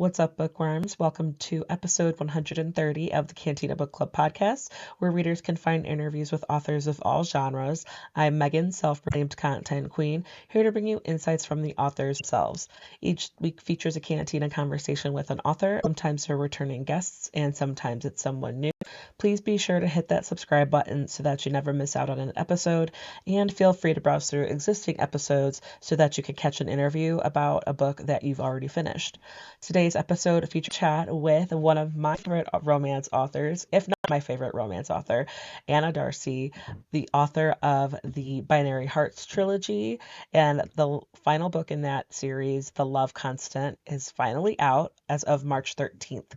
What's up, bookworms? Welcome to episode 130 of the Cantina Book Club podcast, where readers can find interviews with authors of all genres. I'm Megan, self-proclaimed content queen, here to bring you insights from the authors themselves. Each week features a Cantina conversation with an author. Sometimes they're returning guests, and sometimes it's someone new. Please be sure to hit that subscribe button so that you never miss out on an episode, and feel free to browse through existing episodes so that you can catch an interview about a book that you've already finished. Today's episode features a chat with one of my favorite romance authors, if not my favorite romance author, Anna Darcy, the author of the Binary Hearts trilogy, and the final book in that series, The Love Constant, is finally out as of March 13th.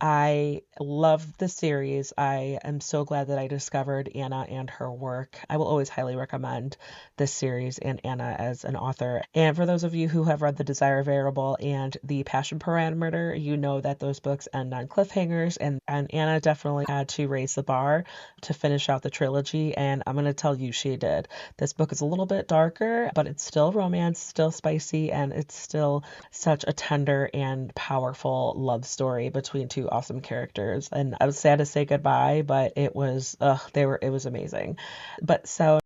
I love the series. I am so glad that I discovered Anna and her work. I will always highly recommend this series and Anna as an author. And for those of you who have read The Desire Variable and The Passion Parameter, you know that those books end on cliffhangers, and Anna definitely had to raise the bar to finish out the trilogy, and I'm going to tell you she did. This book is a little bit darker, but it's still romance, still spicy, and it's still such a tender and powerful love story between two awesome characters. And I was sad to say goodbye, but it was it was amazing. But so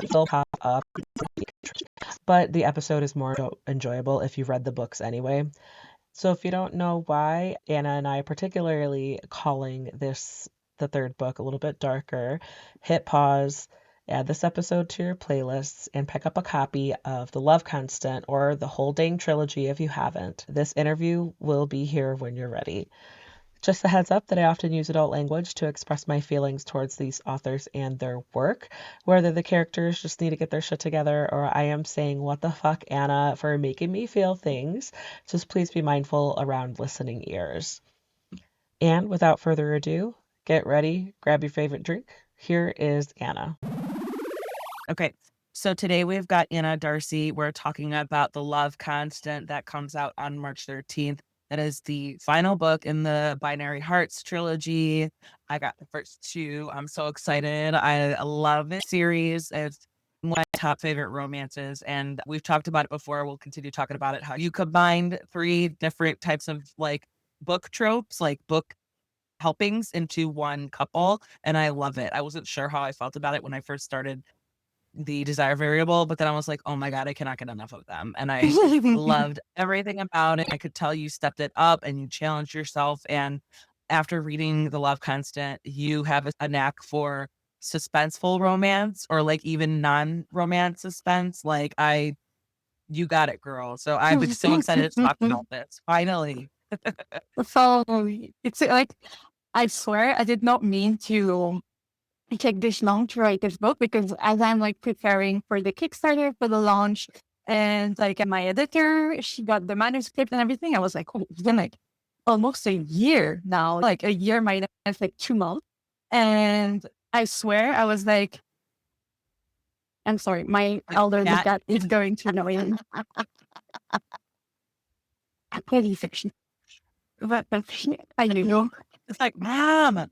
still pop up, but the episode is more enjoyable if you've read the books anyway. So if you don't know why Anna and I are particularly calling this the third book a little bit darker, hit pause, add this episode to your playlists, and pick up a copy of The Love Constant or the whole dang trilogy if you haven't. This interview will be here when you're ready. Just a heads up that I often use adult language to express my feelings towards these authors and their work, whether the characters just need to get their shit together or I am saying, what the fuck, Anna, for making me feel things. Just please be mindful around listening ears. And without further ado, get ready, grab your favorite drink. Here is Anna. Okay, so today we've got Anna Darcy. We're talking about The Love Constant that comes out on March 13th. That is the final book in the Binary Hearts trilogy. I got the first two. I'm so excited. I love this series. It's one of my top favorite romances, and we've talked about it before. We'll continue talking about it. How you combined three different types of like book tropes, like book helpings into one couple, and I love it. I wasn't sure how I felt about it when I first started The Desire Variable, but then I was like, oh my God, I cannot get enough of them. And I loved everything about it. I could tell you stepped it up and you challenged yourself. And after reading The Love Constant, you have a knack for suspenseful romance or like even non-romance suspense. Like you got it, girl. So I've been so excited to talk about this. Finally. So it's like, I swear I did not mean to take this long to write this book because as I'm like preparing for the Kickstarter for the launch and like my editor, she got the manuscript and everything. I was like, oh, it's been like almost a year now, like a year minus like 2 months. And I swear I was like, I'm sorry, my elder cat is going to know him. Pretty fiction. But I knew. It's like, Mom.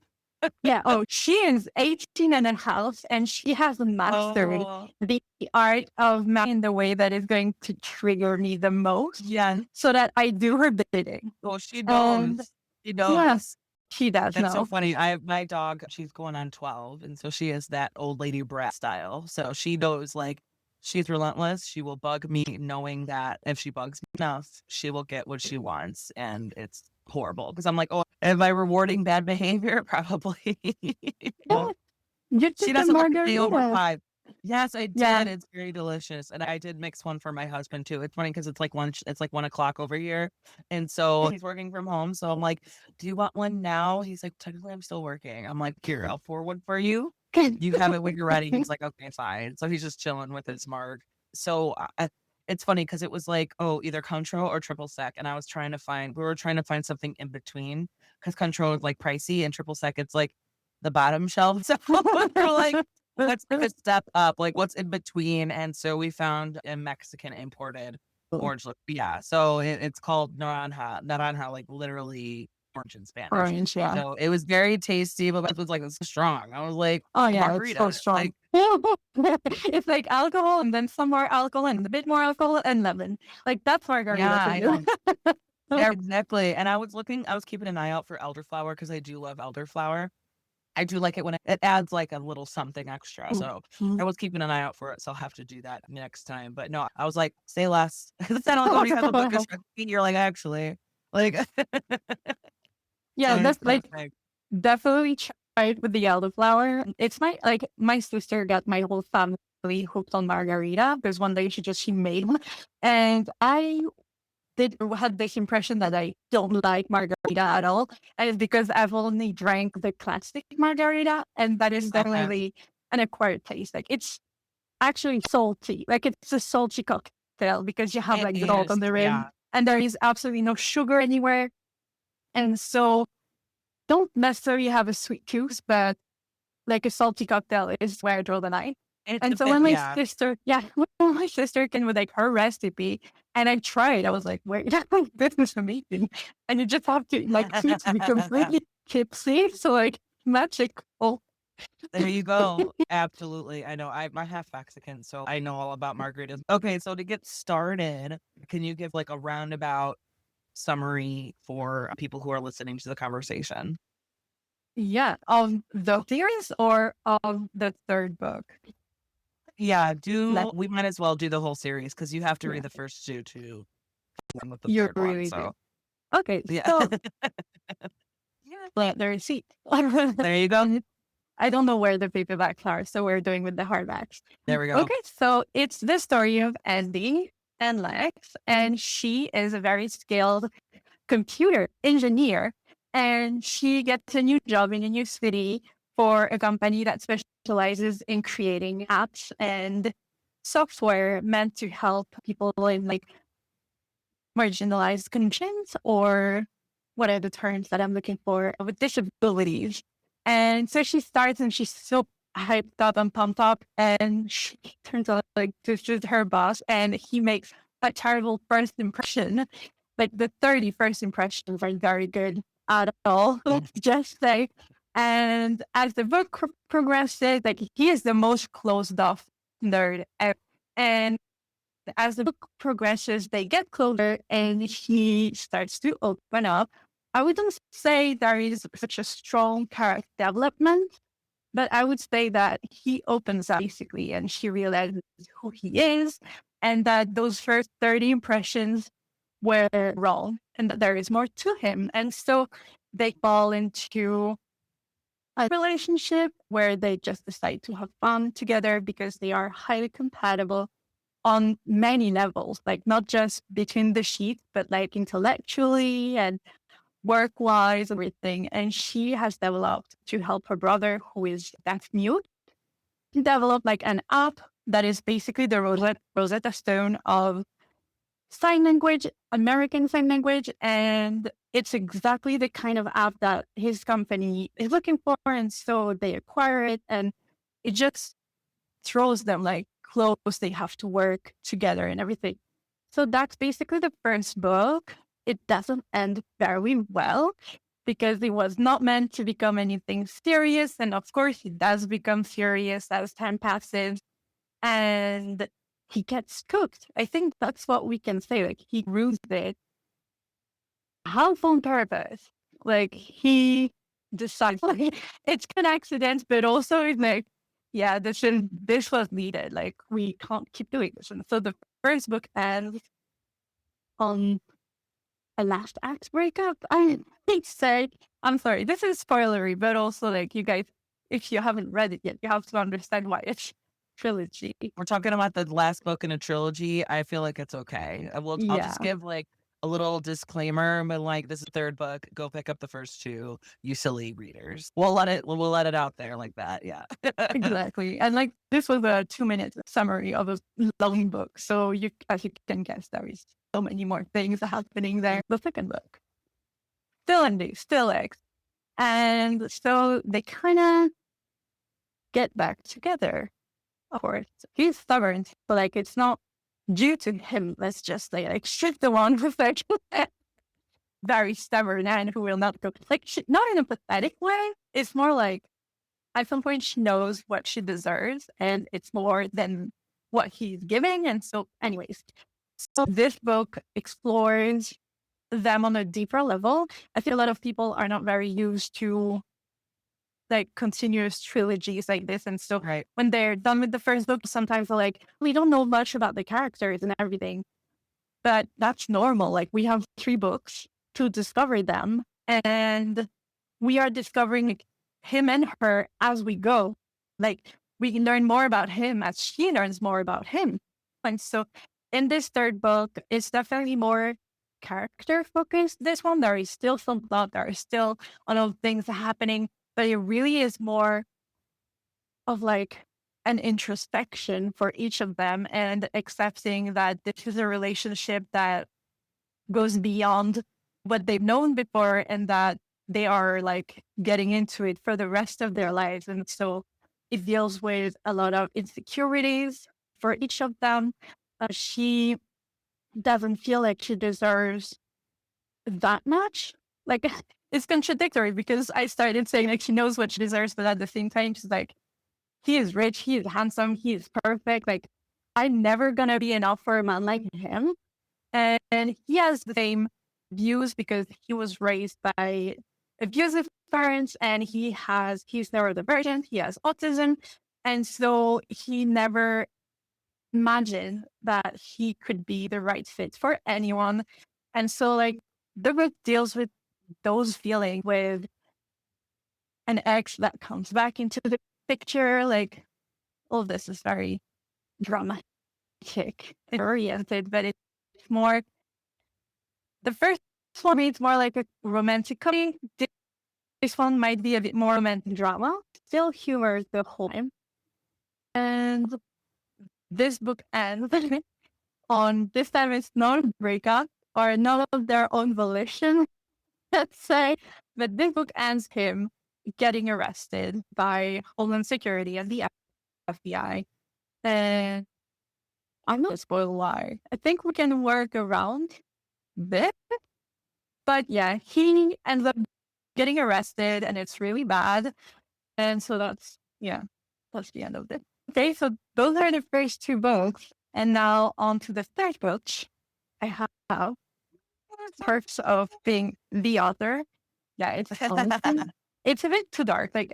Yeah. Oh, she is 18 and a half, and she has mastered the art of math in the way that is going to trigger me the most. Yeah. So that I do her bidding. Oh, she knows. She knows. Yes, she does. That's so funny. My dog, she's going on 12, and so she is that old lady brat style. So she knows, like, she's relentless. She will bug me, knowing that if she bugs me enough, she will get what she wants, and it's horrible because I'm like, oh, am I rewarding bad behavior? Probably. She doesn't like to stay over 5. Yes, I did. Yeah. It's very delicious, and I did mix one for my husband too. It's funny because it's like lunch. It's like 1:00 over here, and so he's working from home. So I'm like, "Do you want one now?" He's like, "Technically, I'm still working." I'm like, "Here, I'll pour one for you. You have it when you're ready." He's like, "Okay, fine." So he's just chilling with his marg. So it's funny because it was like, oh, either Contro or triple sec, and we were trying to find something in between because Contro is like pricey and triple sec it's like the bottom shelf. So we're like, let's take a step up, like what's in between. And so we found a Mexican imported orange look. Yeah. So it's called naranja, like literally orange in Spanish. Orange, yeah. So it was very tasty, but it was like, it's strong. I was like, oh yeah, margarita. It's so strong. Like, it's like alcohol and then some more alcohol and a bit more alcohol and lemon. Like that's margarita. Yeah, I know. Yeah, exactly. And I was keeping an eye out for elderflower because I do love elderflower. I do like it when it adds like a little something extra. So I was keeping an eye out for it. So I'll have to do that next time. But no, I was like, say less. It's not like, oh, you have a book of you're like, actually, like, Yeah, so that's like perfect. definitely tried with the elderflower. It's my sister got my whole family hooked on margarita because one day she made one, and I did had this impression that I don't like margarita at all, and it's because I've only drank the classic margarita, and that is Okay. definitely an acquired taste. Like it's actually salty, like it's a salty cocktail because you have It like the salt is. on the rim, Yeah. and there is absolutely no sugar anywhere, and so don't necessarily have a sweet tooth, but like a salty cocktail is where I draw the line. It And so depends. when my Yeah. sister, yeah, when my sister came with like her recipe and I tried, I was like, wait, this is amazing. And you just have to like to be completely tipsy. So like magical. There you go. Absolutely. I know I'm half Mexican, so I know all about margaritas. Okay, so to get started, can you give like a roundabout summary for people who are listening to the conversation? Yeah. Of the series or of the third book? Yeah, Like, we might as well do the whole series because you have to yeah, read the first two to one with the you third one. really do. So Okay. yeah. So yeah, let the receipt. There you go. I don't know where the paperbacks are, so we're doing with the hardbacks. There we go. Okay, so it's the story of Andy and Lex, and she is a very skilled computer engineer, and she gets a new job in a new city for a company that specializes in creating apps and software meant to help people in like marginalized conditions, or what are the terms that I'm looking for, with disabilities. And so she starts and she's so hyped up and pumped up, and she turns out like this is her boss, and he makes a terrible first impression. Like the 31st impressions are very good at all, let's just say. And as the book progresses, like he is the most closed off nerd ever. And as the book progresses, they get closer and he starts to open up. I wouldn't say there is such a strong character development, but I would say that he opens up basically and she realizes who he is and that those first 30 impressions were wrong and that there is more to him. And so they fall into a relationship where they just decide to have fun together because they are highly compatible on many levels, like not just between the sheets, but like intellectually and work wise, everything. And she has developed to help her brother, who is deaf mute, develop like an app that is basically the Rosetta Stone of sign language, American Sign Language. And it's exactly the kind of app that his company is looking for. And so they acquire it and it just throws them like close. They have to work together and everything. So that's basically the first book. It doesn't end very well because it was not meant to become anything serious. And of course, it does become serious as time passes. And he gets cooked. I think that's what we can say. Like he ruins it half on purpose. Like he decides like it's an accident, but also it's like, yeah, this was needed. Like we can't keep doing this. And so the first book ends on a last act breakup. I say, I'm sorry, this is spoilery, but also like you guys, if you haven't read it yet, you have to understand why it's trilogy. We're talking about the last book in a trilogy. I feel like it's okay. I'll just Yeah, give like a little disclaimer, but like this is the third book. Go pick up the first two, you silly readers. We'll let it out there like that. Yeah. exactly. And like this was a 2 minute summary of a long book. So you, as you can guess, there is so many more things happening there. The second book, still Andy, still X. And so they kind of get back together. Of course, he's stubborn, but like it's not due to him. Let's just say, like, she's the one who's like very stubborn and who will not go. Like, not in a pathetic way. It's more like at some point she knows what she deserves, and it's more than what he's giving. And so, anyways, so this book explores them on a deeper level. I feel a lot of people are not very used to like continuous trilogies like this. And so Right. when they're done with the first book, sometimes they're like, we don't know much about the characters and everything. But that's normal. Like we have 3 books to discover them. And we are discovering him and her as we go. Like we can learn more about him as she learns more about him. And so in this third book, it's definitely more character focused. This one, there is still some plot, there is still a lot of things happening, but it really is more of like an introspection for each of them and accepting that this is a relationship that goes beyond what they've known before and that they are like getting into it for the rest of their lives. And so it deals with a lot of insecurities for each of them. She doesn't feel like she deserves that much. Like it's contradictory because I started saying like she knows what she deserves, but at the same time, she's like, he is rich, he is handsome, he is perfect. Like I'm never gonna be enough for a man like him. And he has the same views because he was raised by abusive parents and he's neurodivergent, he has autism. And so he never imagined that he could be the right fit for anyone. And so like the book deals with those feelings with an ex that comes back into the picture. Like all of this is very dramatic oriented, but it's more, the first one reads more like a romantic comedy. This one might be a bit more romantic drama, still humor the whole time. And this book ends on, this time it's not a breakup or not of their own volition, let's say, but this book ends him getting arrested by Homeland Security and the FBI. And I'm not going to spoil why. I think we can work around this. But yeah, he ends up getting arrested and it's really bad. And so that's the end of it. Okay, so those are the first 2 books. And now on to the third book. I have Perks of Being the Author. Yeah, it's a bit too dark. Like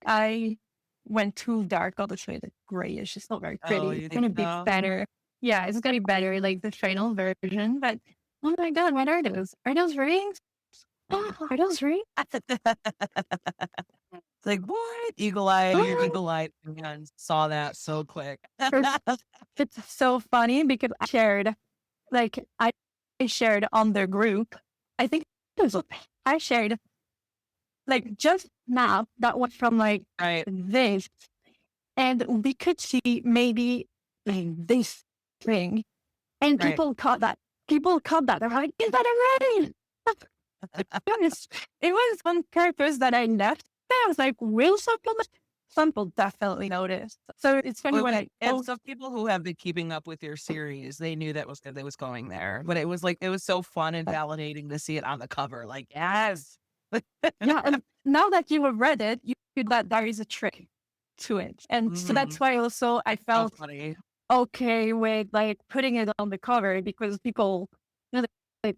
I went too dark all the way, like grayish. It's not very pretty. It's gonna be better. Yeah, it's gonna be better, like the final version. But oh my god, what are those? Are those rings? Are those rings? It's like, what? Eagle-eyed and saw that so quick. It's so funny because I shared on their group. I think it was, I shared like just now that was from like Right. this, and we could see maybe like this ring, and Right. people caught that. They're like, "Is that a ring?" It was one characters that I left. I was like, "Will some people definitely noticed?" So it's funny when and some people who have been keeping up with your series, they knew that was going there. But it was so fun and validating to see it on the cover. Like, yes. Yeah, and now that you have read it, you feel that there is a trick to it. And so that's why also I So felt funny. okay with like putting it on the cover because people, they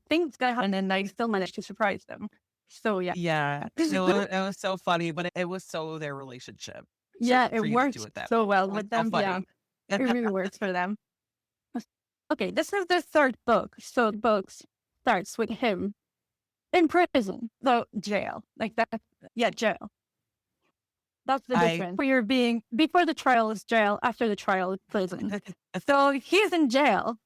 think it's gonna happen and I still managed to surprise them. So yeah. Yeah. It was so funny, but it was so their relationship. Yeah, for it you to works do it that so way. well It was with so them. Yeah, funny. it really works for them. Okay, this is the third book. So the book starts with him in prison, so jail, like that. Yeah, jail. That's the difference. Where you're being, before the trial is jail, after the trial is prison. So he's in jail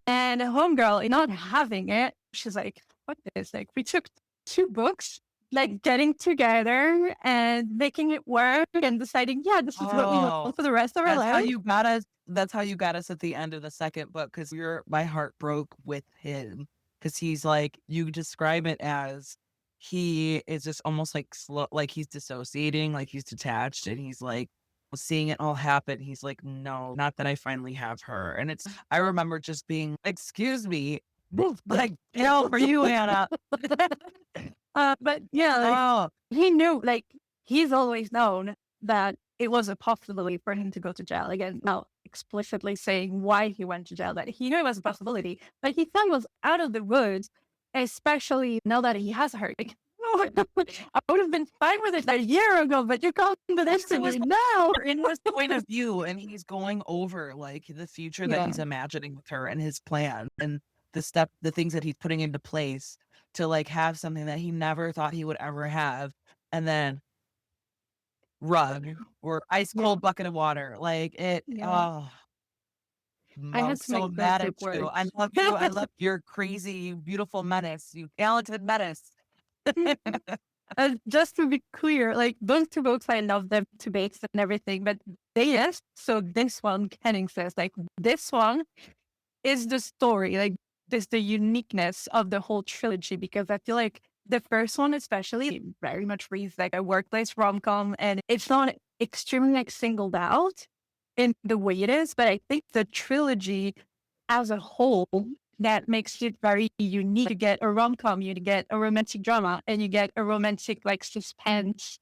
and homegirl is not having it. She's like, what is like, we took 2 books, like getting together and making it work and deciding, yeah, this is what we want for the rest of our That's how lives. you got us. That's how you got us at the end of the second book, because my heart broke with him, because he's like, you describe it as he is just almost like slow, like he's dissociating, like he's detached, and he's like seeing it all happen. He's like, no, not that I finally have her. And I remember just being, excuse me, like, hell for you, Hannah. But yeah, like, Oh, he knew, like, he's always known that it was a possibility for him to go to jail. Again, not explicitly saying why he went to jail, that he knew it was a possibility, but he thought he was out of the woods especially now that he has her. Like, oh, I would have been fine with it a year ago, but you're calling this to me now. In his point of view, and he's going over like the future that he's imagining with her and his plan and the things that he's putting into place to like have something that he never thought he would ever have, and then rug or ice cold bucket of water, like it. Yeah. Oh, I I'm had to so make mad basic at you. I words. love you. I love your crazy, beautiful menace. You talented menace. Just to be clear, like those two books, I love them to bits and everything, but so this one, Henning says, like this one is the story, like this the uniqueness of the whole trilogy, because I feel like the first one especially very much reads like a workplace rom-com, and it's not extremely like singled out in the way it is, but I think the trilogy as a whole that makes it very unique. You get a rom-com, you get a romantic drama, and you get a romantic like suspense.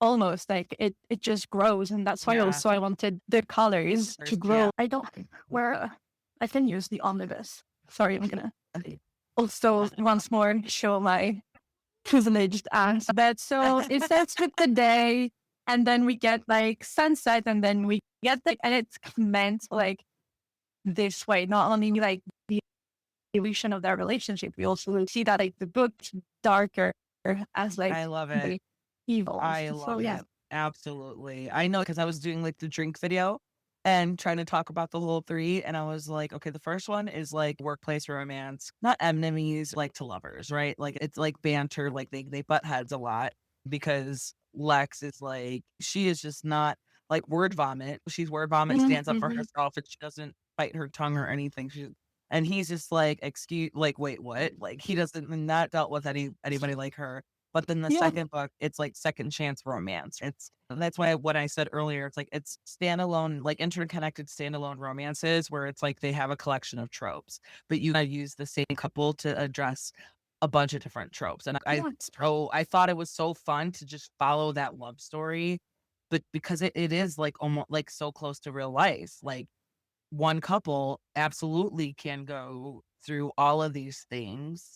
Almost like it just grows, and that's why Yeah. also I wanted the colors to First, grow. yeah. I don't where I can use the omnibus. Sorry, I'm gonna also once more show my privileged ass. But so it starts with the day, and then we get like sunset, and then we get and it's meant like this way, not only like the evolution of their relationship, we also see that like the book's darker as like I love it. the evil. I love it. Absolutely. I know, because I was doing like the drink video and trying to talk about the whole three. And I was like, okay, the first one is like workplace romance, not enemies, like to lovers, right? Like it's like banter, like they butt heads a lot because Lex is like, she is just not like word vomit. She's word vomit, stands up for herself, and she doesn't bite her tongue or anything. And he's just like, excuse, like, wait, what? Like he doesn't, not dealt with anybody like her. But then the second book, it's like second chance romance. That's why what I said earlier, it's like it's standalone, like interconnected standalone romances where it's like they have a collection of tropes, but you gotta use the same couple to address a bunch of different tropes. And I thought it was so fun to just follow that love story, but because it is like almost like so close to real life, like one couple absolutely can go through all of these things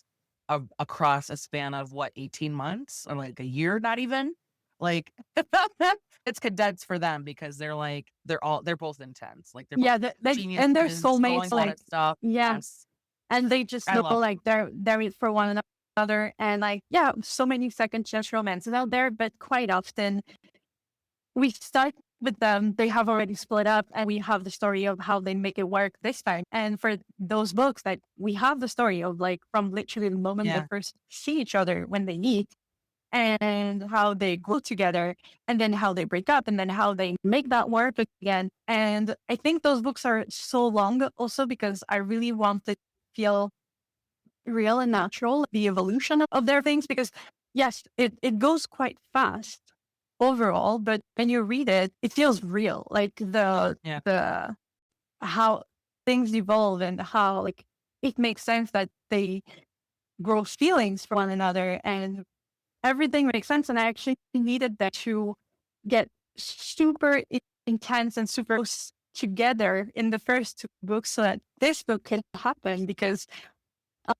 across a span of 18 months or like a year, not even like it's condensed for them because they're both intense, like they're both and they're geniuses, soulmates, going a lot like of stuff. Yes. and they just I know love like they're for one another, and like so many second chance romances out there, but quite often we start with them, they have already split up, and we have the story of how they make it work this time. And for those books, that we have the story of like from literally the moment they first see each other when they meet, and how they grow together, and then how they break up, and then how they make that work again. And I think those books are so long also because I really want to feel real and natural, the evolution of their things, because yes, it goes quite fast overall, but when you read it, it feels real. Like the how things evolve and how like it makes sense that they grow feelings for one another, and everything makes sense. And I actually needed that to get super intense and super close together in the first two books so that this book can happen, because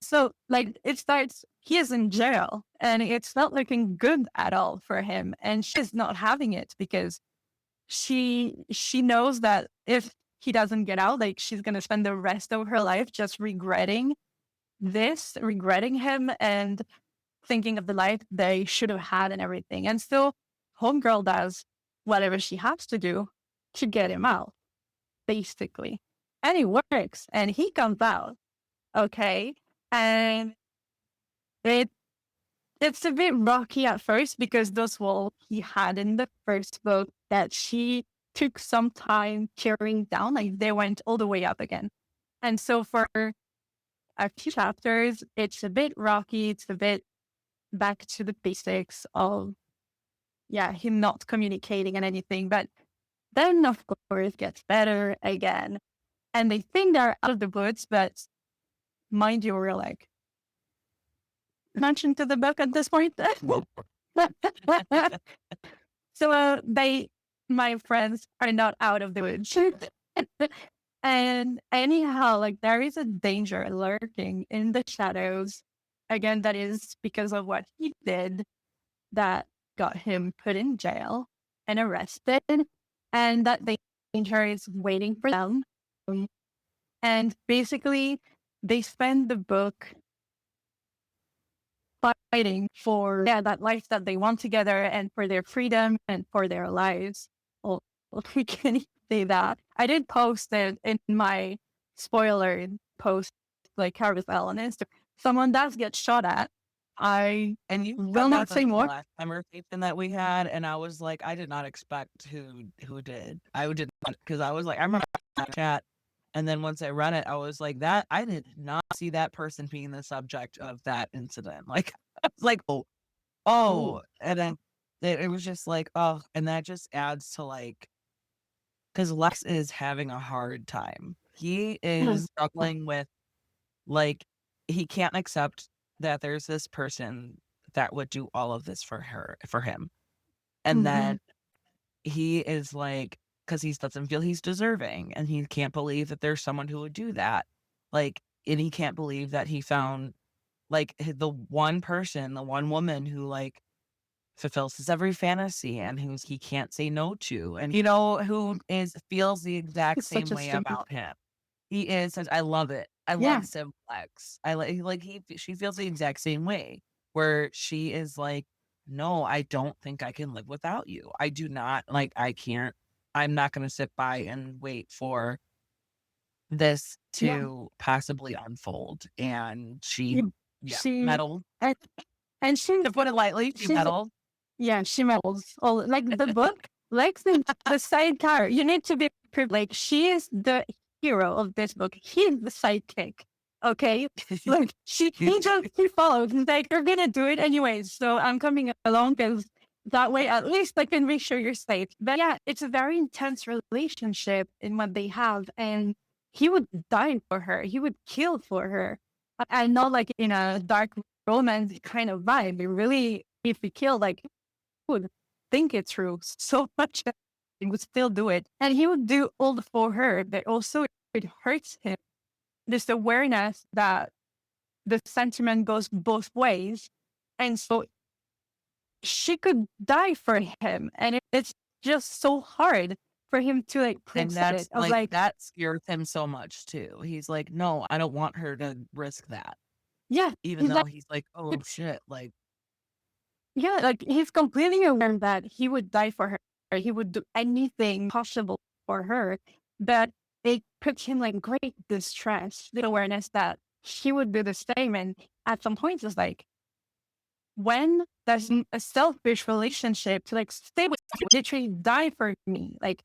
so like it starts, he is in jail and it's not looking good at all for him, and she's not having it because she knows that if he doesn't get out, like she's gonna spend the rest of her life just regretting him and thinking of the life they should have had and everything. And still homegirl does whatever she has to do to get him out, basically, and it works, and he comes out okay. And it's a bit rocky at first because those walls he had in the first book that she took some time tearing down, like they went all the way up again. And so for a few chapters, it's a bit rocky. It's a bit back to the basics of, him not communicating and anything. But then, of course, it gets better again. And they think they're out of the woods, but mind you, we're like much into the book at this point. So my friends are not out of the woods. And anyhow, like there is a danger lurking in the shadows again, that is because of what he did that got him put in jail and arrested, and that danger is waiting for them. And basically, they spend the book fighting for that life that they want together and for their freedom and for their lives. Well, we can say that. I did post it in my spoiler post, like carousel on Instagram. Someone does get shot at. I And you will not say more. last conversation that we had, and I was like, I did not expect who did. I did not, because I was like, I remember that chat, and then once I read it, I was like, that I did not see that person being the subject of that incident. Like, I was like, oh, and then it was just like, oh, and that just adds to like, because Lex is having a hard time. He is struggling with like, he can't accept that there's this person that would do all of this for him. And then he is like, because he doesn't feel he's deserving, and he can't believe that there's someone who would do that. Like, and he can't believe that he found like the one person, the one woman who like fulfills his every fantasy and who he can't say no to, and who feels the exact It's same such a way stupid. about him. He is I love it. I Yeah. love Simplex. I she feels the exact same way, where she is like, no, I don't think I can live without you. I do not, like, I can't, I'm not going to sit by and wait for this Yeah. to possibly unfold. And she She meddled, and she to put it lightly, she she's meddled. yeah, she meddles. Oh, like the book, like the side character. You need to be like she is the hero of this book. He's the sidekick. Okay, like he follows. He's like, you're gonna do it anyways, so I'm coming along because that way at least I can make sure you're safe. But yeah, it's a very intense relationship in what they have, and he would die for her. He would kill for her. I know, like in a dark romance kind of vibe. It really, if he killed, like would think it through so much that he would still do it. And he would do all for her, but also it hurts him. This awareness that the sentiment goes both ways. And so she could die for him. And it's just so hard for him to like And process that's it. Of like, that scares him so much too. He's like, no, I don't want her to risk that. yeah, Even he's though like, he's like, oh shit, like, yeah, like he's completely aware that he would die for her. He would do anything possible for her. But it puts him like great distress, the awareness that she would do the same. And at some point, it's like, when there's a selfish relationship to like stay with you, literally die for me. Like,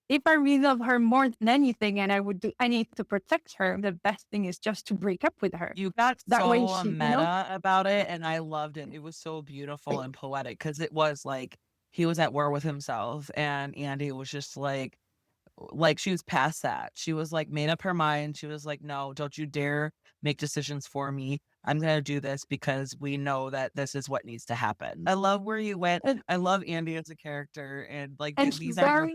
if I really love her more than anything and I need to protect her, the best thing is just to break up with her. you got That way so she, meta about it, and I loved it. It was so beautiful and poetic, because it was like he was at war with himself, and Andy was just like she was past that. She was like made up her mind. She was like, no, don't you dare make decisions for me. I'm gonna do this because we know that this is what needs to happen. I love where you went. and, I love Andy as a character, and like and these are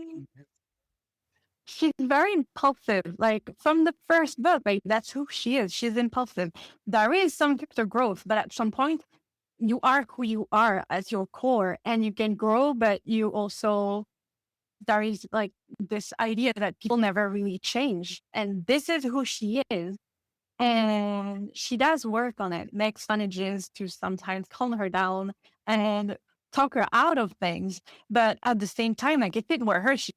she's very impulsive. Like from the first book, like that's who she is. She's impulsive. There is some character growth, but at some point, you are who you are at your core, and you can grow, but you also there is like this idea that people never really change, and this is who she is. And she does work on it. Max manages to sometimes calm her down and talk her out of things. But at the same time, like if it were her, she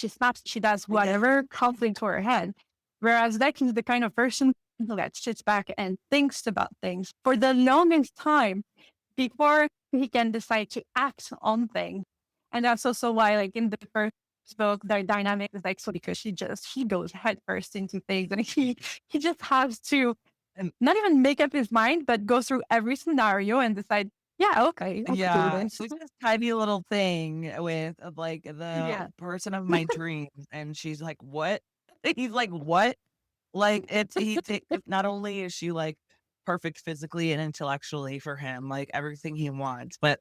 snaps, she does whatever comes into her head. Whereas Dex is the kind of person that sits back and thinks about things for the longest time before he can decide to act on things. And that's also why, like in the first book, their dynamic is like so because he goes head first into things, and he just has to not even make up his mind, but go through every scenario and decide, yeah, okay, I'll do this. She's this tiny little thing with like the person of my dreams, and she's like, what? He's like, what? Like not only is she like perfect physically and intellectually for him, like everything he wants, but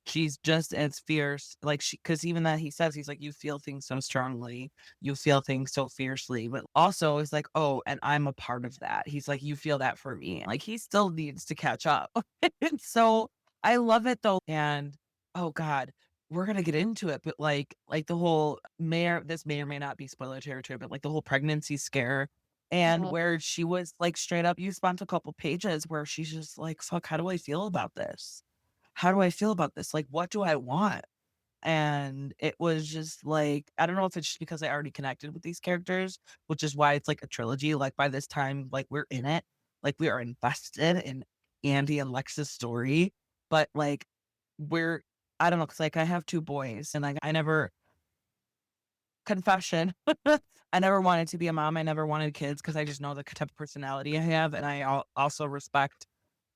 she's just as fierce. Like because even that he says, he's like, you feel things so strongly, you feel things so fiercely, but also it's like, oh, and I'm a part of that. He's like, you feel that for me. Like he still needs to catch up. And so I love it though. And oh God, we're gonna get into it, but like the whole this may or may not be spoiler territory, but like the whole pregnancy scare. And Mhm. where she was like straight up, you spent a couple pages where she's just like, fuck, how do I feel about this? How do I feel about this? Like, what do I want? And it was just like, I don't know if it's just because I already connected with these characters, which is why it's like a trilogy. Like by this time, like we're in it, like we are invested in Andy and Lex's story. But like we're, I don't know, because like I have two boys and like I never, confession, I never wanted to be a mom. I never wanted kids because I just know the type of personality I have. And I also respect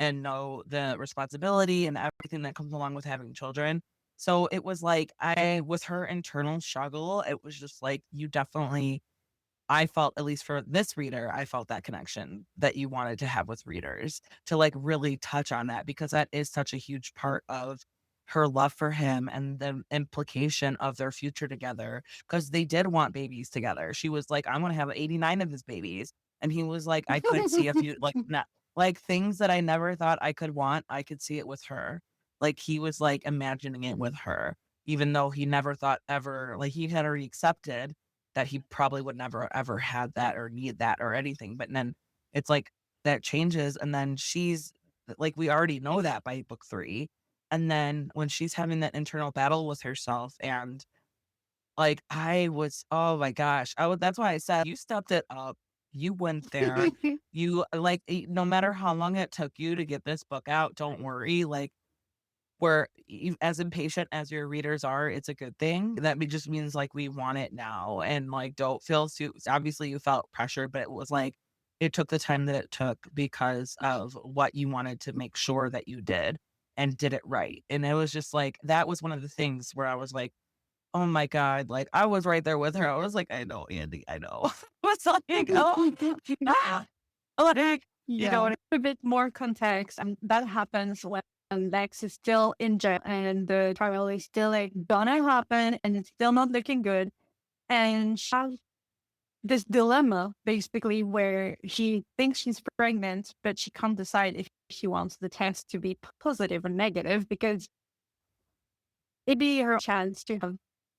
and know the responsibility and everything that comes along with having children. So it was like, with her internal struggle, it was just like, you definitely, I felt, at least for this reader, I felt that connection that you wanted to have with readers to like really touch on that because that is such a huge part of her love for him and the implication of their future together because they did want babies together. She was like, I'm going to have 89 of his babies. And he was like, I could see a few, like, not like things that I never thought I could want. I could see it with her. Like he was like imagining it with her, even though he never thought ever, like he had already accepted that he probably would never ever had that or need that or anything. But then it's like that changes. And then she's like, we already know that by book 3. And then when she's having that internal battle with herself and like, I was, oh my gosh, that's why I said you stepped it up. You went there. You like, no matter how long it took you to get this book out, don't worry. Like, where as impatient as your readers are, it's a good thing. That just means like we want it now, and like don't feel too. Obviously, you felt pressure, but it was like it took the time that it took because of what you wanted to make sure that you did and did it right. And it was just like that was one of the things where I was like, oh my god, like I was right there with her. I was like, I know, Andy, I know. What's like, oh, ah, like you know Yeah, what? a bit more context, and that happens when Lex is still in jail and the trial is still like gonna happen and it's still not looking good. And she has this dilemma basically where she thinks she's pregnant, but she can't decide if she wants the test to be positive or negative because it'd be her chance to have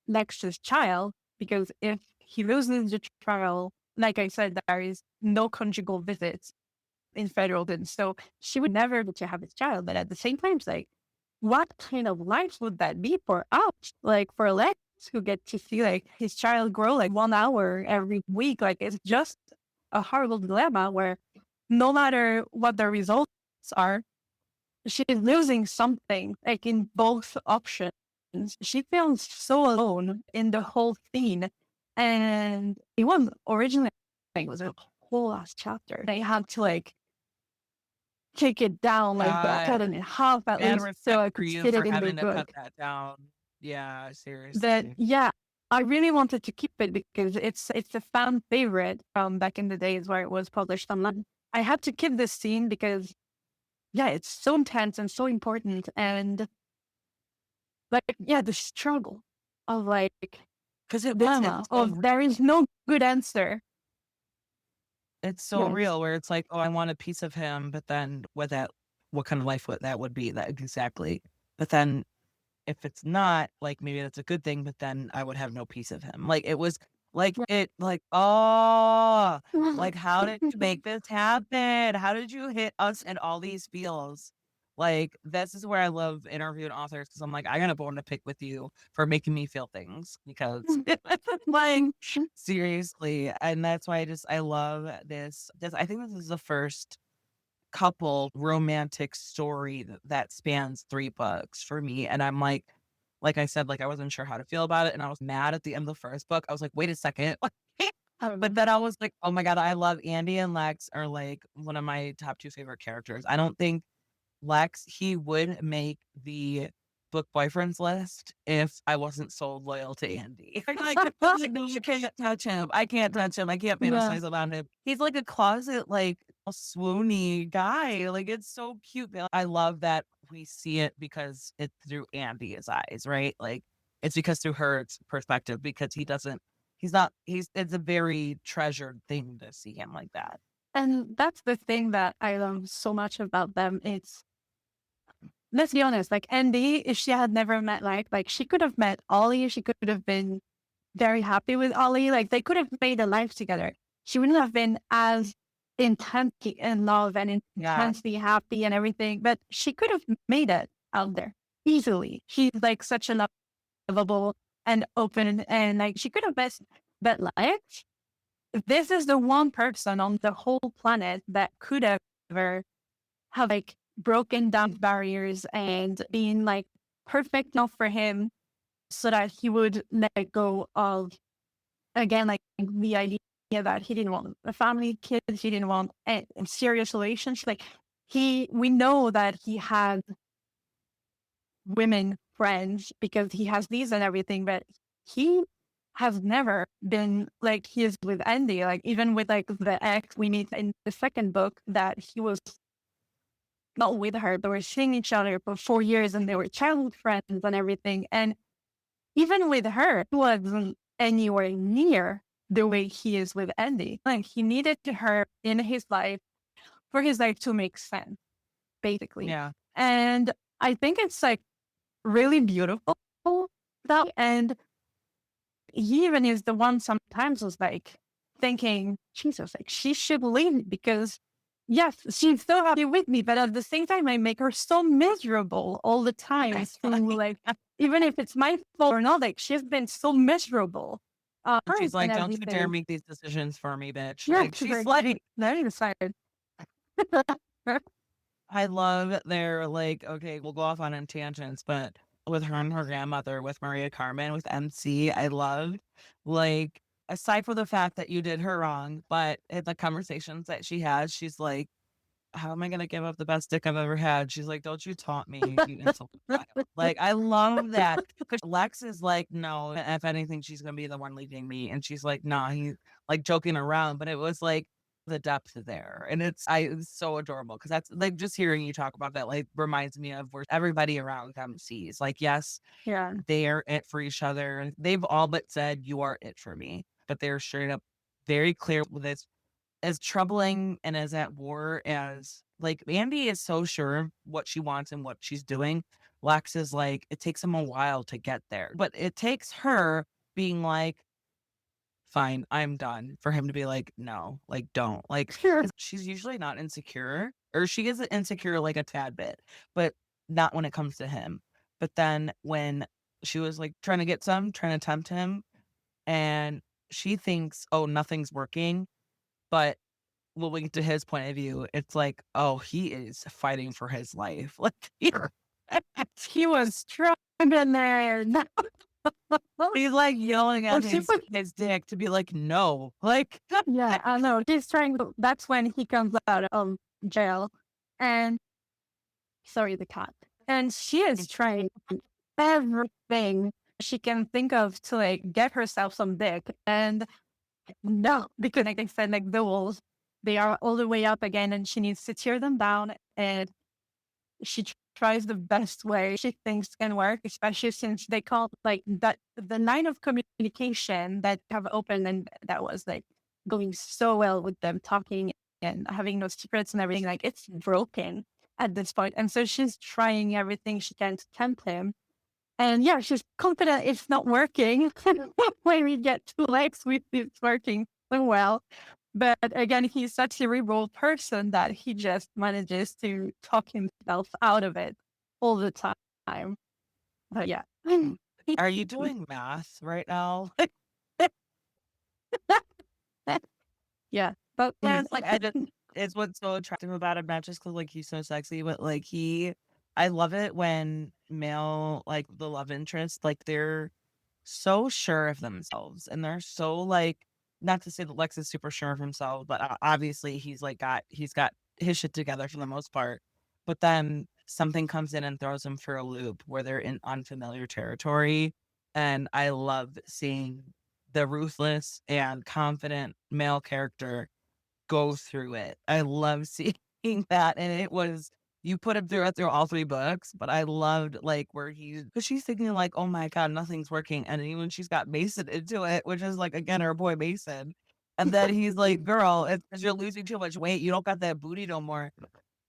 Lex's child. Because if he loses the trial, like I said, there is no conjugal visits in federalism. So she would never get to have his child. But at the same time, it's like, what kind of life would that be for us? Like for Lex, who get to see like his child grow like 1 hour every week. Like it's just a horrible dilemma where no matter what the results are, she's losing something like in both options. She feels so alone in the whole scene. And it was originally it was a whole last chapter. They had to like take it down, like cut it in half at And least so respect I for could you fit for it in the having to cut book. that down. Yeah, That seriously. yeah, I really wanted to keep it because it's a fan favorite from back in the days where it was published online. I had to keep this scene because yeah, it's so intense and so important and like yeah, the struggle of like Because it was, dilemma of there is no good answer. it's so Yes. real where it's like, oh, I want a piece of him, but then what kind of life would that would be? That exactly. But then if it's not, like maybe that's a good thing, but then I would have no piece of him. Like it was oh, like how did you make this happen? How did you hit us in all these feels? Like this is where I love interviewing authors because I'm like, I got a bone to pick with you for making me feel things because like seriously. And that's why I love this I think this is the first couple romantic story that spans 3 books for me, and I'm like I said, like, I wasn't sure how to feel about it, and I was mad at the end of the first book. I was like, "Wait a second." But then I was like, "Oh my god, I love Andy and Lex are, like, one of my top 2 favorite characters." I don't think Lex, he would make the book boyfriends list if I wasn't so loyal to Andy. Like, no, you can't touch him. I can't touch him. I can't Yeah. fantasize about him. He's like a closet, like a swoony guy. Like it's so cute. I love that we see it because it's through Andy's eyes, right? Like it's because through her perspective, because it's a very treasured thing to see him like that. And that's the thing that I love so much about them. It's, let's be honest, like Andy, if she had never met like she could have met Ollie, she could have been very happy with Ollie. Like they could have made a life together. She wouldn't have been as intensely in love and intensely happy and everything, but she could have made it out there easily. She's like such a lovable and open, and like she could have best, but like this is the one person on the whole planet that could ever have like broken down barriers and been like perfect enough for him so that he would let go of, again, like the idea that he didn't want a family, kids, he didn't want a serious relationship. Like we know that he had women friends because he has these and everything, but he has never been like he is with Andy. Like even with like the ex we meet in the second book, that he was not with her, they were seeing each other for 4 years and they were childhood friends and everything. And even with her, he wasn't anywhere near the way he is with Andy. Like he needed her in his life for his life to make sense, basically. Yeah. And I think it's like really beautiful that, and he even is the one sometimes was like thinking, Jesus, like she should leave because yes, she's so happy with me, but at the same time, I make her so miserable all the time. Through, like, even if it's my fault or not, like she's been so miserable. She's like, and don't you dare everything. make these decisions for me, bitch. Yeah, Like she's like, very decided. I love their like, okay, we'll go off on tangents, but with her and her grandmother, with Maria Carmen, with MC, I loved, like, aside from the fact that you did her wrong, but in the conversations that she has, she's like, how am I going to give up the best dick I've ever had? She's like, don't you taunt me, you insulting child. Like, I love that. Because Lex is like, no, if anything, she's going to be the one leaving me. And she's like, nah, he's like joking around. But it was like the depth there. And it's so adorable because that's like just hearing you talk about that, like reminds me of where everybody around them sees. Like, yes, Yeah. they are it for each other. They've all but said, you are it for me. But they're straight up very clear with this. As troubling and as at war as like Andy is so sure what she wants and what she's doing. Lex is like, it takes him a while to get there, but it takes her being like, fine, I'm done, for him to be like, no, like, don't. Like, Sure. she's usually not insecure, or she is insecure like a tad bit, but not when it comes to him. But then when she was like trying to tempt him, and she thinks, oh, nothing's working. But moving to his point of view, it's like, oh, he is fighting for his life. Like he was struggling there. he's like yelling at his dick to be like, no. Like yeah, I know. He's trying to, that's when he comes out of jail. And sorry, the cat. And she is trying everything she can think of to like get herself some dick. And no, because like I said, like the walls, they are all the way up again, and she needs to tear them down. And she tries the best way she thinks can work, especially since they call like that the line of communication that have opened and that was like going so well with them talking and having no secrets and everything. Like it's broken at this point, and so she's trying everything she can to tempt him. And yeah, she's confident it's not working. When we get to Lex, it's working so well. But again, he's such a cerebral person that he just manages to talk himself out of it all the time. But yeah. are you doing math right now? Yeah. But Yeah, it's like it's what's so attractive about him, not just because like he's so sexy, but like I love it when male, like the love interest, like they're so sure of themselves and they're so like, not to say that Lex is super sure of himself, but obviously he's got his shit together for the most part. But then something comes in and throws him for a loop where they're in unfamiliar territory. And I love seeing the ruthless and confident male character go through it. I love seeing that. And it was you put him through all 3 books, but I loved, like, where because she's thinking, like, "Oh my god, nothing's working," and even she's got Mason into it, which is, like, again, her boy Mason, and then he's like, "Girl, it's 'cause you're losing too much weight, you don't got that booty no more,"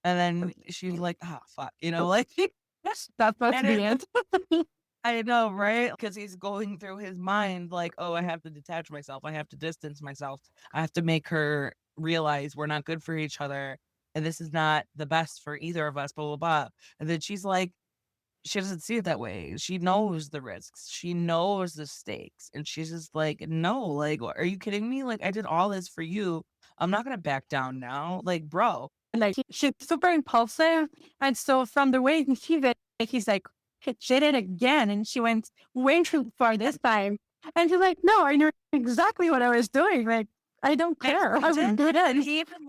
and then she's like, "Ah, fuck," like, That's and the it end. I know, right? Because he's going through his mind like, "Oh, I have to detach myself. I have to distance myself. I have to make her realize we're not good for each other, and this is not the best for either of us, blah, blah, blah." And then she's like she doesn't see it that way. She knows the risks. She knows the stakes, and she's just like, "No, like, are you kidding me? Like, I did all this for you. I'm not gonna back down now. Like, bro." Like she's super impulsive, and so from the way he sees it, he's like, "She did it again," and she went way too far this time. And she's like, "No, I knew exactly what I was doing. Like, I don't care. I would do that." He even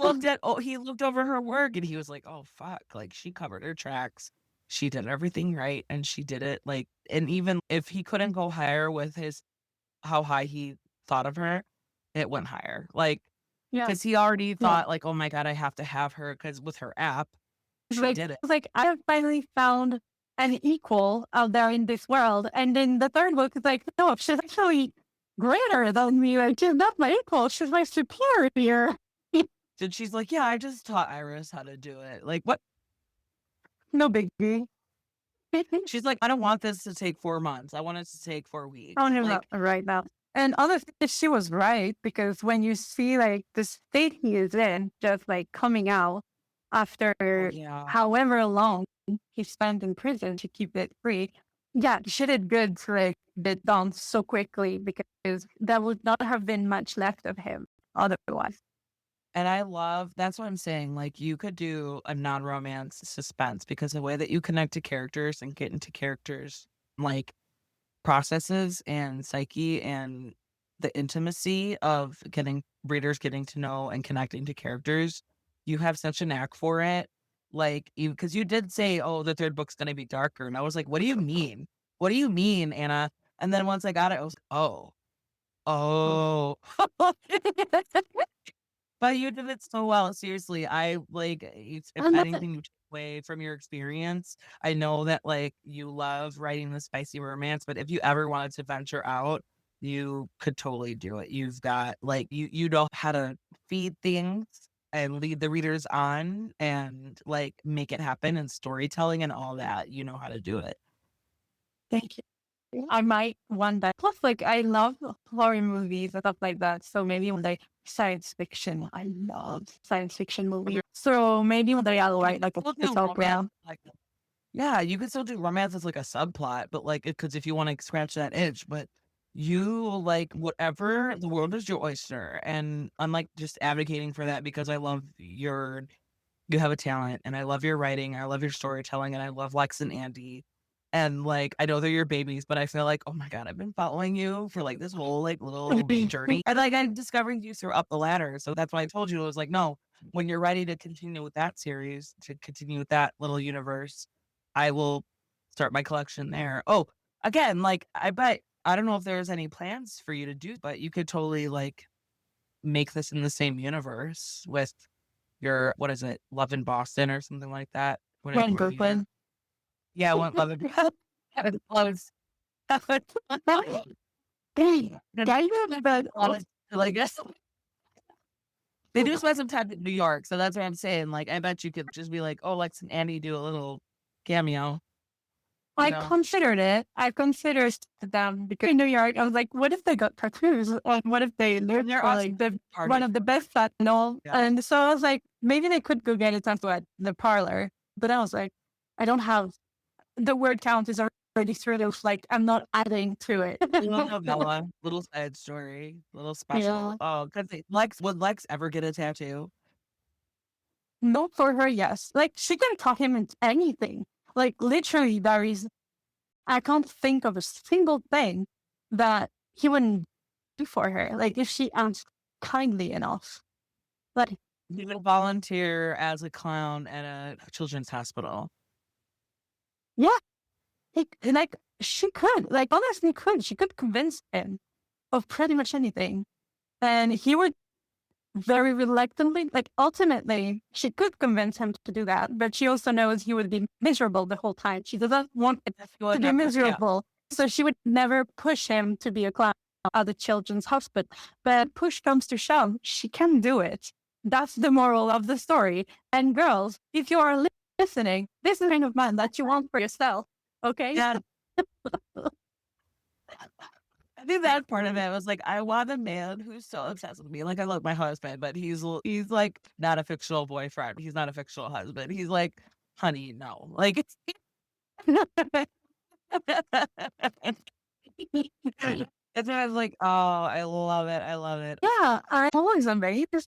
he looked over her work and he was like, "Oh, fuck." Like, she covered her tracks. She did everything right and she did it like, and even if he couldn't go higher with how high he thought of her, it went higher. Like, Yeah, because he already yeah. thought like, "Oh my god, I have to have her," because with her app, It's she like did it. it's like I have finally found an equal out there in this world. And then the third book is like, no, she's actually greater than me. Like she's not my equal. She's my superior. And she's like, "Yeah, I just taught Iris how to do it." Like, what? No biggie. She's like, "I don't want this to take 4 months. I want it to take 4 I weeks." don't even know Like, right now. And honestly, she was right because when you see like the state he is in, just like coming out after oh yeah. however long he spent in prison to keep it free, yeah, she did good to like get done so quickly because there would not have been much left of him otherwise. And I love that's what I'm saying, like, you could do a non-romance suspense because the way that you connect to characters and get into characters, like, processes and psyche and the intimacy of readers getting to know and connecting to characters, you have such a knack for it. Like, because you did say, "Oh, the 3rd book's gonna be darker," and I was like, "What do you mean? What do you mean, Anna?" And then once I got it, I was like, "Oh. Oh." But you did it so well, seriously. I like, if And that's it. anything you take away from your experience, I know that, like, you love writing the spicy romance, but if you ever wanted to venture out, you could totally do it. You've got, like, you know how to feed things and lead the readers on and, like, make it happen and storytelling and all that. You know how to do it. Thank you. I might one day. Plus, like, I love horror movies and stuff like that. So maybe one day, science fiction. I love science fiction movies. So maybe one day I'll write like a We'll do TikTok romance, round. like yeah, you could still do romance as, like, a subplot, but, like, because if you wanna scratch that itch, but you like, whatever the world is your oyster, and I'm, like, just advocating for that because I love you have a talent, and I love your writing, I love your storytelling, and I love Lex and Andy, and, like, I know they're your babies, but I feel like, "Oh my god, I've been following you for, like, this whole, like, little journey," and, like, I'm discovering you through Up the Ladder, so that's why I told you, I was like, "No, when you're ready to continue with that series, to continue with that little universe, I will start my collection there." Oh, again, like, I don't know if there's any plans for you to do, but you could totally, like, make this in the same universe with your what is it? Love in Boston or something like that? Run, What you Brooklyn. yeah, what Love in That was close. That was Dang. and Can you remember? honest like, they do spend some time in New York, so that's what I'm saying, like, I bet you could just be like, "Oh, Lex and Andy do a little cameo," you I know? considered it. I considered them because in New York, I was like, what if they got tattoos? Or what if they live And they're for awesome like the one party. of the best fat and all? Yeah. And so I was like, maybe they could go get a tattoo at the parlor. But I was like, I don't have the word count is already through those. Like, I'm not adding to it. Little novella, little side story, little special. Yeah. Oh, because would Lex ever get a tattoo? No, for her, yes. Like, she can talk him into anything. Like, literally, I can't think of a single thing that he wouldn't do for her. Like, if she asked kindly enough. But He would volunteer as a clown at a children's hospital. yeah, like, she could. Like, honestly, could. She could convince him of pretty much anything. And he would very reluctantly. Like ultimately, she could convince him to do that, but she also knows he would be miserable the whole time. She doesn't want it If you would to be never- yeah. miserable, so she would never push him to be a clown at the children's hospital. But push comes to shove, she can do it. That's the moral of the story. And girls, if you are listening, this is the kind of man that you want for yourself. Okay? Yeah. I think that part of it was like, I want a man who's so obsessed with me. Like, I love my husband, but he's like not a fictional boyfriend. He's not a fictional husband. He's like, honey, no. Like, it's. And then I was like, oh, I love it. I love it. Yeah, I'm always amazed